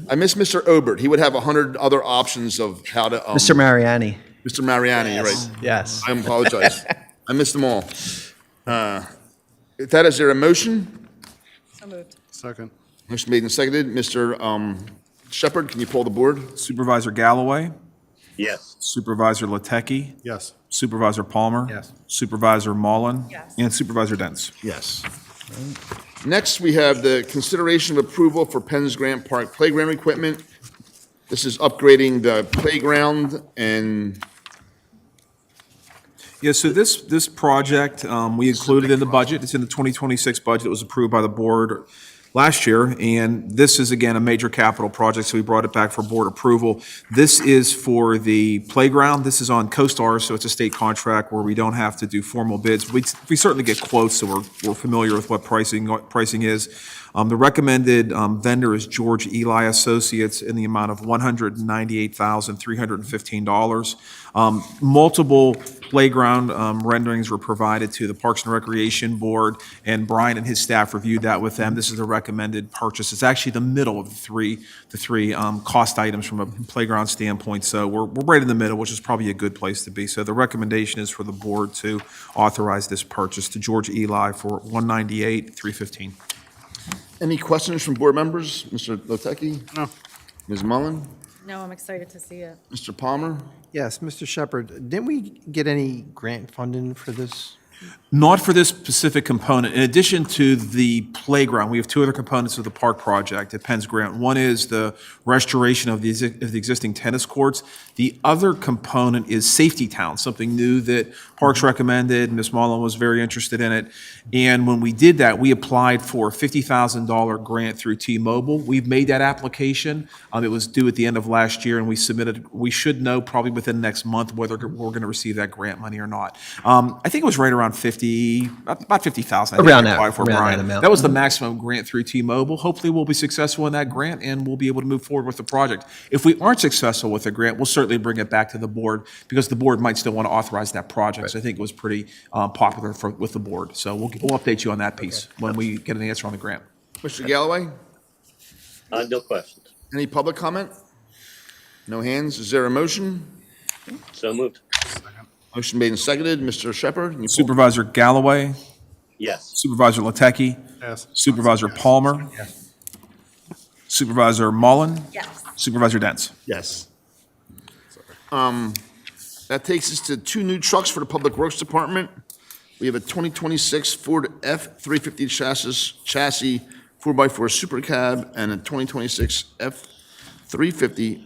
I miss Mr. Obert. He would have 100 other options of how to. Mr. Mariani. Mr. Mariani, right. Yes. I apologize. I missed them all. If that, is there a motion? So moved. Second. Motion made and seconded. Mr. Shepherd, can you pull the board? Supervisor Galloway, Yes. Supervisor Latecki, Yes. Supervisor Palmer. Yes. Supervisor Mullen. Yes. And Supervisor Dents. Yes. Next, we have the consideration of approval for Penn's Grant Park playground equipment. This is upgrading the playground and Yeah, so this project, we included in the budget. It's in the 2026 budget. It was approved by the board last year, and this is, again, a major capital project, so we brought it back for board approval. This is for the playground. This is on CoStar, so it's a state contract where we don't have to do formal bids. We certainly get quotes, so we're familiar with what pricing is. The recommended vendor is George Eli Associates in the amount of $198,315. Multiple playground renderings were provided to the Parks and Recreation Board, and Brian and his staff reviewed that with them. This is the recommended purchase. It's actually the middle of the three cost items from a playground standpoint, so we're right in the middle, which is probably a good place to be. So the recommendation is for the board to authorize this purchase to George Eli for $198,315. any questions from board members? Mr. Lotecki? No. Ms. Mullen? No, I'm excited to see it. Mr. Palmer? Yes, Mr. Shepherd, didn't we get any grant funding for this? Not for this specific component. In addition to the playground, we have two other components of the park project at Penn's Grant. One is the restoration of the existing tennis courts. The other component is Safety Town, something new that Parks recommended. Ms. Mullen was very interested in it. And when we did that, we applied for a $50,000 grant through T-Mobile. We've made that application. It was due at the end of last year, and we submitted. We should know probably within the next month whether we're going to receive that grant money or not. I think it was right around about 50,000. Around that amount. That was the maximum grant through T-Mobile. Hopefully, we'll be successful in that grant, and we'll be able to move forward with the project. If we aren't successful with the grant, we'll certainly bring it back to the board, because the board might still want to authorize that project. So I think it was pretty popular with the board. So we'll update you on that piece when we get an answer on the grant. Mr. Galloway? No questions. Any public comment? No hands. Is there a motion? So moved. Motion made and seconded. Mr. Shepherd? can you pull- Supervisor Galloway, Yes. Supervisor Latecki, Yes. Supervisor Palmer, Supervisor Mullen, Yes. Supervisor Dents. Yes. That takes us to two new trucks for the Public Works Department. We have a 2026 Ford F-350 chassis 4x4 Super Cab and a 2026 F-350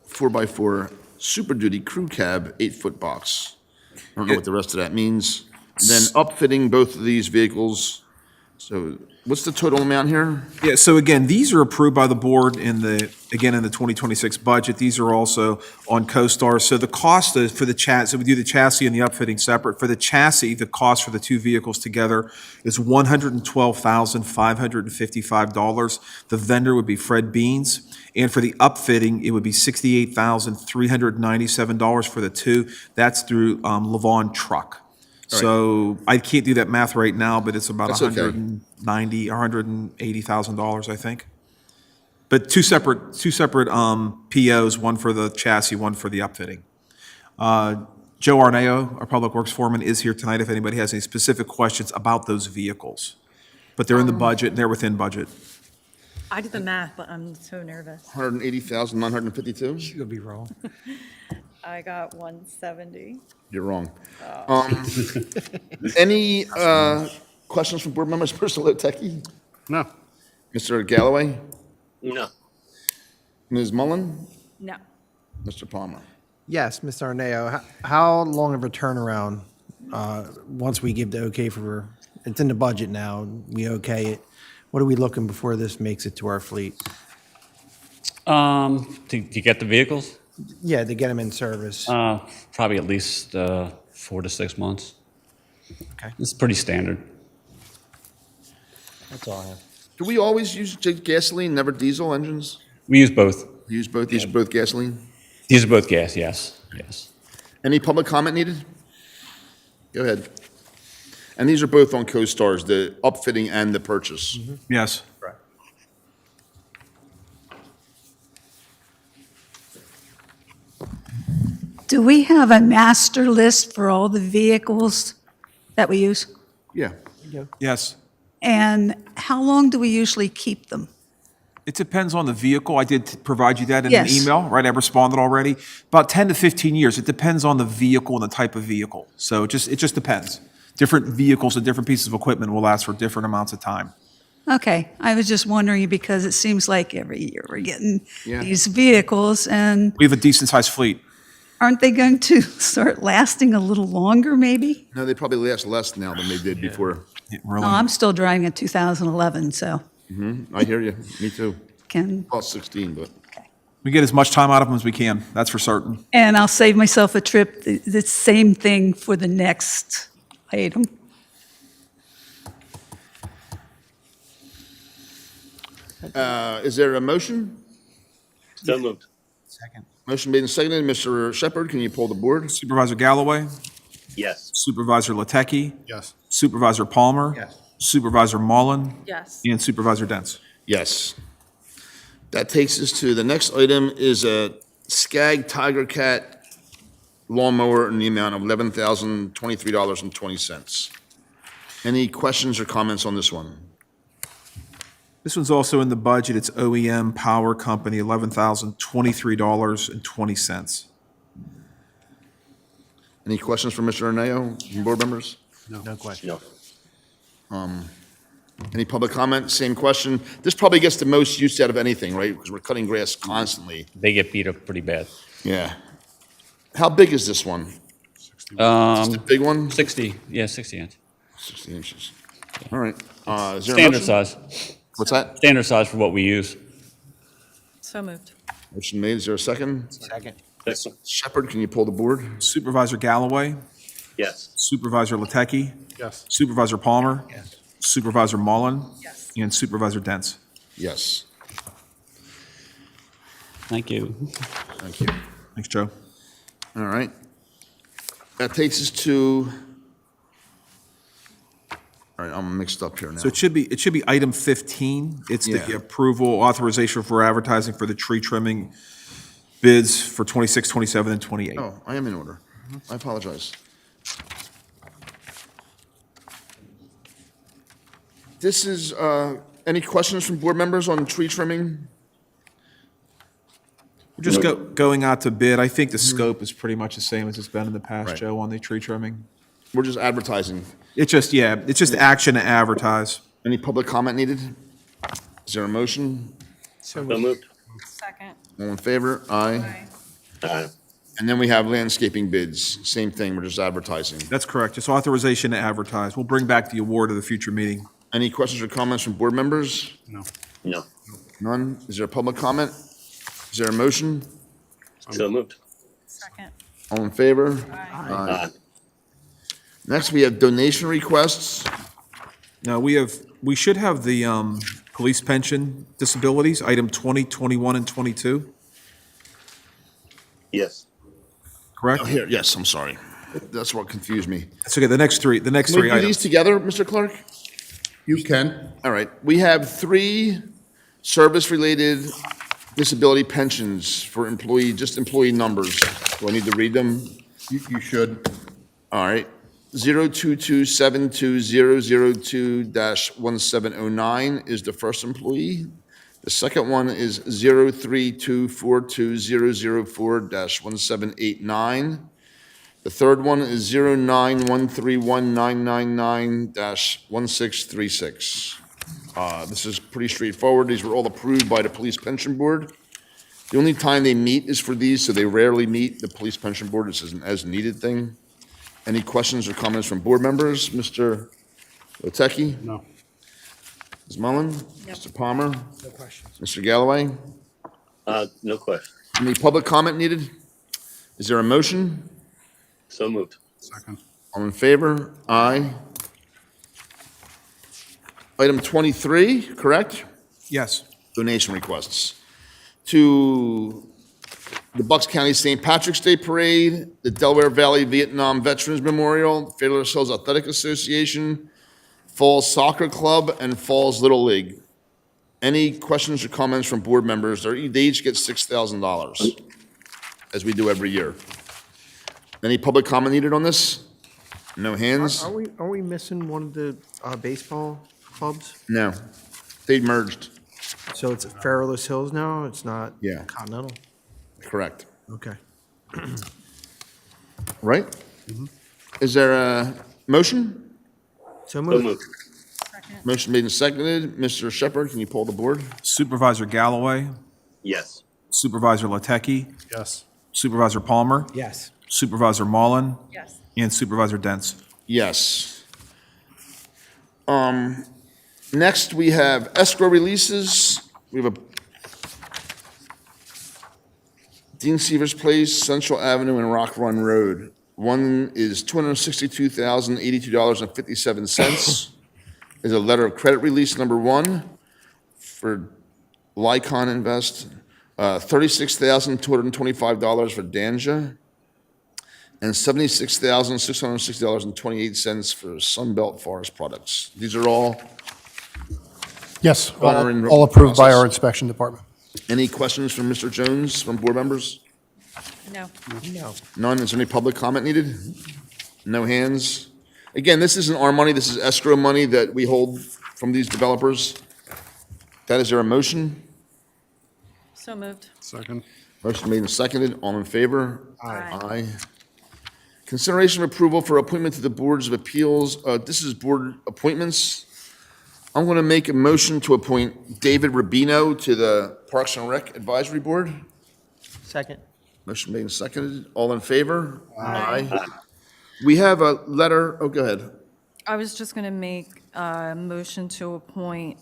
4x4 Super Duty Crew Cab 8-foot box. I don't know what the rest of that means. Then upfitting both of these vehicles. So what's the total amount here? Yeah, so again, these are approved by the board in the 2026 budget. These are also on CoStar. So the cost for the chassis, so we do the chassis and the upfitting separate. For the chassis, the cost for the two vehicles together is $112,555. The vendor would be Fred Beans. And for the upfitting, it would be $68,397 for the two. That's through Levon Truck. So I can't do that math right now, but it's about That's okay. $190,000 or $180,000, I think. But two separate POs, one for the chassis, one for the upfitting. Joe Arneo, our Public Works Foreman, is here tonight if anybody has any specific questions about those vehicles. But they're in the budget, and they're within budget. I did the math, but I'm so nervous. 180,952? You could be wrong. I got 170. You're wrong. Any questions from board members? Mr. Lotecki? No. Mr. Galloway? No. Ms. Mullen? No. Mr. Palmer? Yes, Mr. Arneo, how long of a turnaround, once we give the okay for, it's in the budget now, we okay it, what are we looking before this makes it to our fleet? To get the vehicles? Yeah, to get them in service. Probably at least 4 to 6 months. Okay. It's pretty standard. That's all I have. Do we always use gasoline, never diesel engines? We use both. Use both? These are both gasoline? These are both gas, yes, yes. Any public comment needed? Go ahead. And these are both on CoStars, the upfitting and the purchase. Yes. Do we have a master list for all the vehicles that we use? Yeah. Yes. And how long do we usually keep them? It depends on the vehicle. I did provide you that in an Yes. email, right? I responded already. About 10 to 15 years. It depends on the vehicle and the type of vehicle. So it just depends. Different vehicles and different pieces of equipment will last for different amounts of time. Okay, I was just wondering because it seems like every year we're getting Yeah. these vehicles, and We have a decent-sized fleet. aren't they going to start lasting a little longer, maybe? No, they probably last less now than they did before. Really. No, I'm still driving a 2011, so I hear you. Me too. can, Plus 16, but. We get as much time out of them as we can. That's for certain. and I'll save myself a trip, the same thing for the next item. Is there a motion? So moved. Motion made and seconded. Mr. Shepherd, can you pull the board? Supervisor Galloway? Yes. Supervisor Latecki? Yes. Supervisor Palmer? Yes. Supervisor Mullen? Yes. And Supervisor Dents. Yes. That takes us to the next item is a Skag Tiger Cat lawnmower in the amount of $11,023.20. Any questions or comments on this one? This one's also in the budget. It's OEM Power Company, $11,023.20. Any questions for Mr. Arneo, from board members? No question. No. Any public comment? Same question. This probably gets the most use out of anything, right? Because we're cutting grass constantly. They get beat up pretty bad. Yeah. How big is this one? Just a big one? 60, yeah, 60 inch. 60 inches. All right. Is there a Standard motion? size. What's that? Standard size for what we use. So moved. Motion made. Is there a second? Second. Second. Shepherd, can you pull the board? Supervisor Galloway? Yes. Supervisor Latecki? Yes. Supervisor Palmer? Yes. Supervisor Mullen? Yes. And Supervisor Dents. Yes. Thank you. Thank you. Thanks, Joe. All right. That takes us to, all right, I'm mixed up here now. So it should be item 15. It's the Yeah. approval, authorization for advertising for the tree trimming bids for 26, 27, and 28. Oh, I am in order. I apologize. This is, any questions from board members on tree trimming? We're just going out to bid. I think the scope is pretty much the same as it's been in the past, Right. Joe, on the tree trimming. We're just advertising. It's just action to advertise. Any public comment needed? Is there a motion? So moved. Second. All in favor? Aye. Aye. And then we have landscaping bids. Same thing, we're just advertising. That's correct. It's authorization to advertise. We'll bring back the award at a future meeting. Any questions or comments from board members? No. None? Is there a public comment? Is there a motion? So moved. Second. All in favor? Aye. Next, we have donation requests. Now, we should have the police pension disabilities, item 20, 21, and 22, Yes. correct? Oh, here, yes, I'm sorry. That's what confused me. That's okay, the next three Can we do these items. together, Mr. Clerk? You can. All right, we have 3 service-related disability pensions for just employee numbers. Do I need to read them? You should. All right. 02272-002-1709 is the first employee. The second one is 03242-004-1789. The third one is 091319999-1636. This is pretty straightforward. These were all approved by the Police Pension Board. The only time they meet is for these, so they rarely meet. The Police Pension Board, this is an as-needed thing. Any questions or comments from board members? Mr. Latecki? No. Ms. Mullen? Mr. Palmer? No questions. Mr. Galloway? No question. Any public comment needed? Is there a motion? So moved. Second. All in favor? Aye. Item 23, correct? Yes. Donation requests. To the Bucks County St. Patrick's Day Parade, the Delaware Valley Vietnam Veterans Memorial, Fairless Hills Athletic Association, Falls Soccer Club, and Falls Little League. Any questions or comments from board members? They each get $6,000, as we do every year. Any public comment needed on this? No hands? Are we missing one of the baseball clubs? No. They merged. So it's Fairless Hills now? It's not Yeah. Continental? Correct. Okay. Right? Is there a motion? So So moved. moved. Motion made and seconded. Mr. Shepherd, can you pull the board? Supervisor Galloway, Yes. Supervisor Latecki, Yes. Supervisor Palmer, Yes. Supervisor Mullen, Yes. and Supervisor Dents. Yes. Next, we have escrow releases. We have a Dean Severs Place, Central Avenue, and Rock Run Road. One is $262,082.57. Is a letter of credit release number one for Lycon Invest, $36,225 for Danja, and $76,660.28 for Sunbelt Forest Products. These are all, Yes, Are in all approved by process. our inspection department. any questions from Mr. Jones, from board members? No. No. None? Is there any public comment needed? No hands? Again, this isn't our money, this is escrow money that we hold from these developers. That is there a motion? So moved. Second. Motion made and seconded. All in favor? Aye. Aye. Consideration of approval for appointment to the Boards of Appeals. This is board appointments. I'm going to make a motion to appoint David Rubino to the Parks and Rec Advisory Board. Second. Motion made and seconded. All in favor? Aye. We have a letter, oh, go ahead. I was just going to make a motion to appoint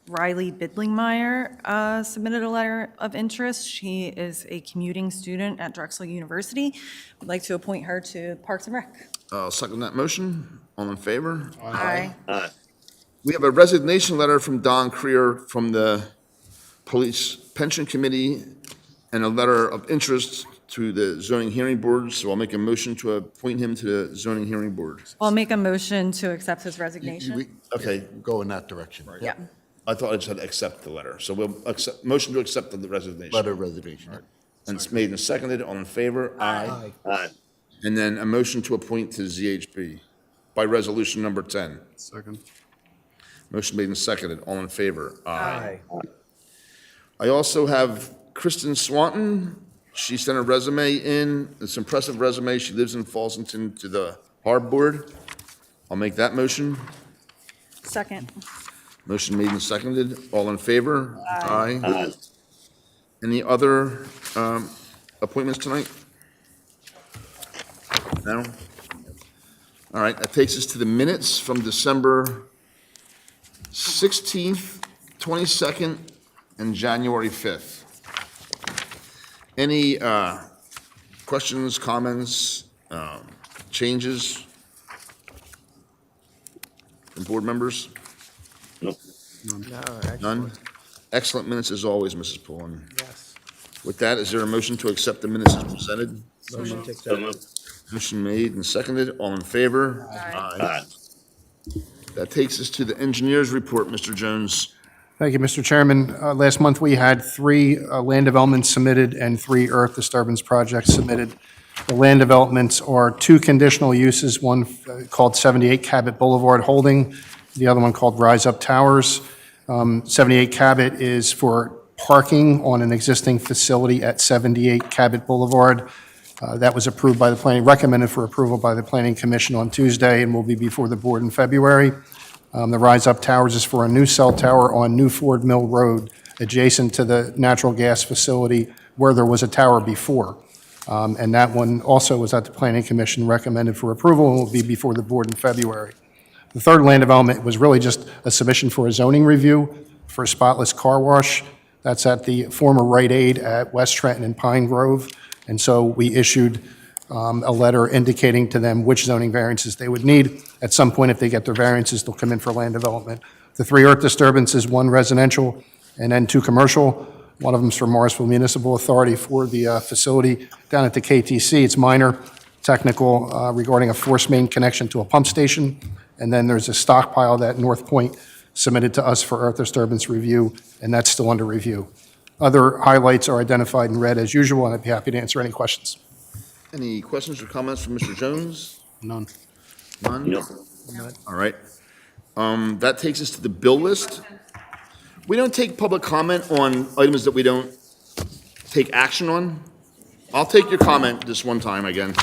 Riley Bidlingmeyer, submitted a letter of interest. She is a commuting student at Drexel University. Would like to appoint her to Parks and Rec. Second that motion. All in favor? Aye. Aye. We have a resignation letter from Don Creer from the Police Pension Committee and a letter of interest to the zoning hearing board, so I'll make a motion to appoint him to the zoning hearing board. I'll make a motion to accept his resignation. Okay, Go in that direction. Yeah. I thought I just had to accept the letter, so we'll accept, motion to accept the resignation. Letter of resignation. And it's made and seconded, all in favor? Aye. Aye. And then a motion to appoint to ZHB by resolution number 10. Second. Motion made and seconded, all in favor? Aye. I also have Kristen Swanton. She sent a resume in. It's an impressive resume. She lives in Fallston to the Harbor Board. I'll make that motion. Second. Motion made and seconded. All in favor? Aye. Aye. Any other appointments tonight? No? All right, that takes us to the minutes from December 16th, 22nd, and January 5th. Any questions, comments, changes from board members? Nope. No, excellent. None? Excellent minutes as always, Mrs. Pullen. Yes. With that, is there a motion to accept the minutes as presented? Motion to So accept. moved. Motion made and seconded. All in favor? Aye. That takes us to the engineer's report, Mr. Jones. Thank you, Mr. Chairman. Last month, we had 3 land developments submitted and 3 earth disturbance projects submitted. The land developments are 2 conditional uses, one called 78 Cabot Boulevard Holding, the other one called Rise Up Towers. 78 Cabot is for parking on an existing facility at 78 Cabot Boulevard. That was approved by the planning, recommended for approval by the Planning Commission on Tuesday and will be before the board in February. The Rise Up Towers is for a new cell tower on New Ford Mill Road, adjacent to the natural gas facility where there was a tower before. And that one also was at the Planning Commission, recommended for approval, and will be before the board in February. The third land development was really just a submission for a zoning review for a spotless car wash. That's at the former Rite Aid at West Trenton and Pine Grove. And so we issued a letter indicating to them which zoning variances they would need. At some point, if they get their variances, they'll come in for land development. The 3 earth disturbances, 1 residential and then 2 commercial. One of them's from Morrisville Municipal Authority for the facility down at the KTC. It's minor, technical, regarding a force main connection to a pump station. And then there's a stockpile that North Point submitted to us for earth disturbance review, and that's still under review. Other highlights are identified in red as usual, and I'd be happy to answer any questions. Any questions or comments from Mr. Jones? None. None? No. All right. That takes us to the bill list. We don't take public comment on items that we don't take action on. I'll take your comment this one time, I guess.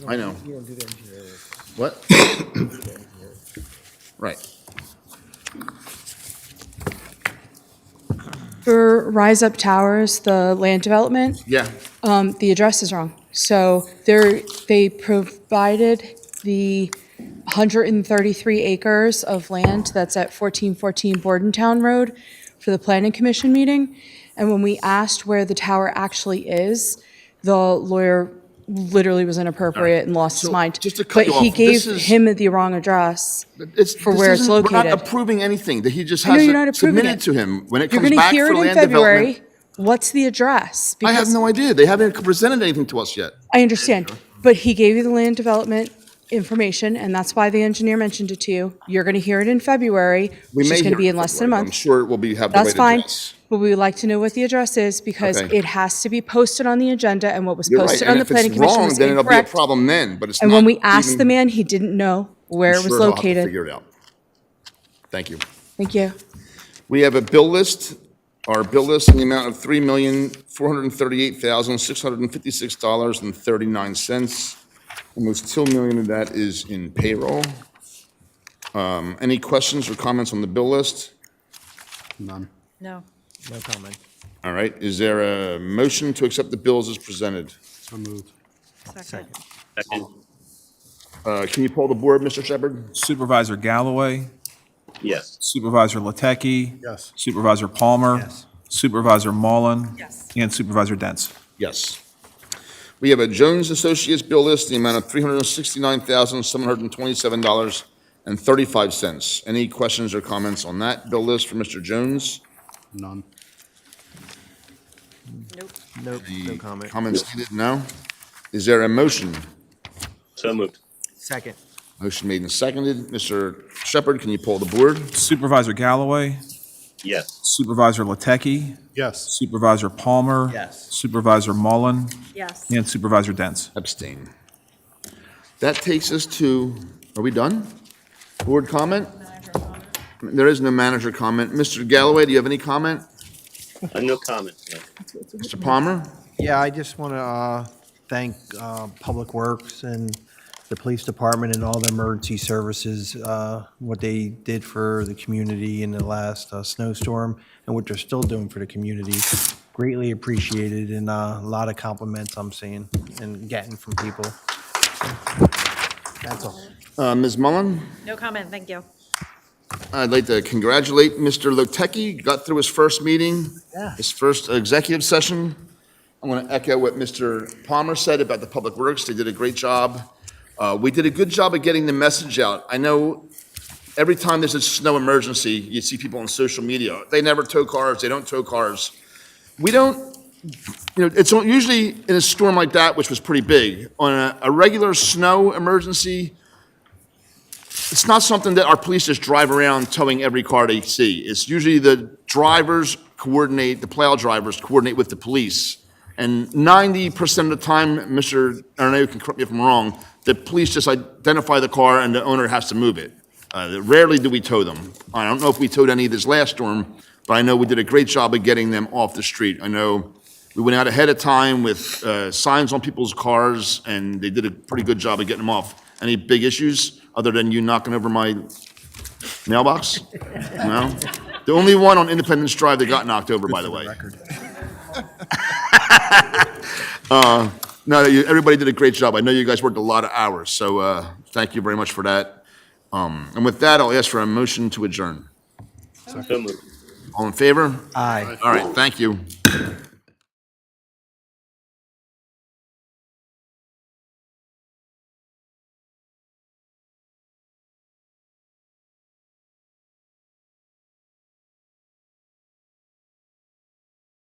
I know. What? Right. For Rise Up Towers, the land development, Yeah. the address is wrong. So they provided the 133 acres of land that's at 1414 Bordentown Road for the Planning Commission meeting. And when we asked where the tower actually is, the lawyer literally was inappropriate and lost his So, mind. just to cut But you he off, gave this is- him the wrong address for where it's We're located. not approving anything that he just I know has you're not approving submitted it. to him. When it You're comes going to back hear for it in land development. February. What's the address? I have Because no idea. They haven't presented anything to us yet. I understand, but he gave you the land development information, and that's why the engineer mentioned it to you. You're going to hear it in February, We which may is going to hear be it in less than a February, but I'm month. sure it will have the That's right fine, address. but we would like to know what the address is because Okay. it has to be posted on the agenda, and what was You're right. posted And on the if planning it's commission wrong, was then it'll be a incorrect. problem then, but it's not. And when we asked even- the man, he didn't know where I'm it was sure he'll have to located. figure it out. Thank you. Thank you. We have a bill list, our bill list in the amount of $3,438,656.39. Almost $2 million of that is in payroll. Any questions or comments on the bill list? None. No. No comment. All right, is there a motion to accept the bills as presented? So moved. Second. Second. Can you poll the board, Mr. Shepherd? Supervisor Galloway, Yes. Supervisor Latecki. Yes. Supervisor Palmer. Yes. Supervisor Mullen. Yes. And Supervisor Dents. Yes. We have a Jones Associates bill list, in the amount of $369,727.35. Any questions or comments on that bill list for Mr. Jones? None. Nope, no Any comment. Comments needed? No? Is there a motion? So moved. Second. Motion made and seconded. Mr. Shepherd, can you poll the board? Supervisor Galloway, Yes. Supervisor Latecki, Yes. Supervisor Palmer. Yes. Supervisor Mullen, Yes. and Supervisor Dents. Abstain. That takes us to, are we done? Board comment? There is no manager comment. Mr. Galloway, do you have any comment? No comment. No. Mr. Palmer? Yeah, I just want to thank Public Works and the police department and all the emergency services, what they did for the community in the last snowstorm and what they're still doing for the community. Greatly appreciated, and a lot of compliments I'm seeing and getting from people. That's all. Ms. Mullen? No comment, thank you. I'd like to congratulate Mr. Latecki, got through his first meeting, Yeah. his first executive session. I want to echo what Mr. Palmer said about the Public Works. They did a great job. We did a good job of getting the message out. I know every time there's a snow emergency, you see people on social media, they never tow cars, they don't tow cars. We don't, it's usually in a storm like that, which was pretty big. On a regular snow emergency, it's not something that our police just drive around towing every car they see. It's usually the drivers coordinate, the plow drivers coordinate with the police. And 90% of the time, Mr. Arnaud can correct me if I'm wrong, the police just identify the car and the owner has to move it. Rarely do we tow them. I don't know if we towed any this last storm, but I know we did a great job of getting them off the street. I know we went out ahead of time with signs on people's cars, and they did a pretty good job of getting them off. Any big issues, other than you knocking over my mailbox? No? The only one on Independence Drive that got knocked over, by the way. No, everybody did a great job. I know you guys worked a lot of hours, so thank you very much for that. And with that, I'll ask for a motion to adjourn. So moved. All in favor? Aye. All right, thank you.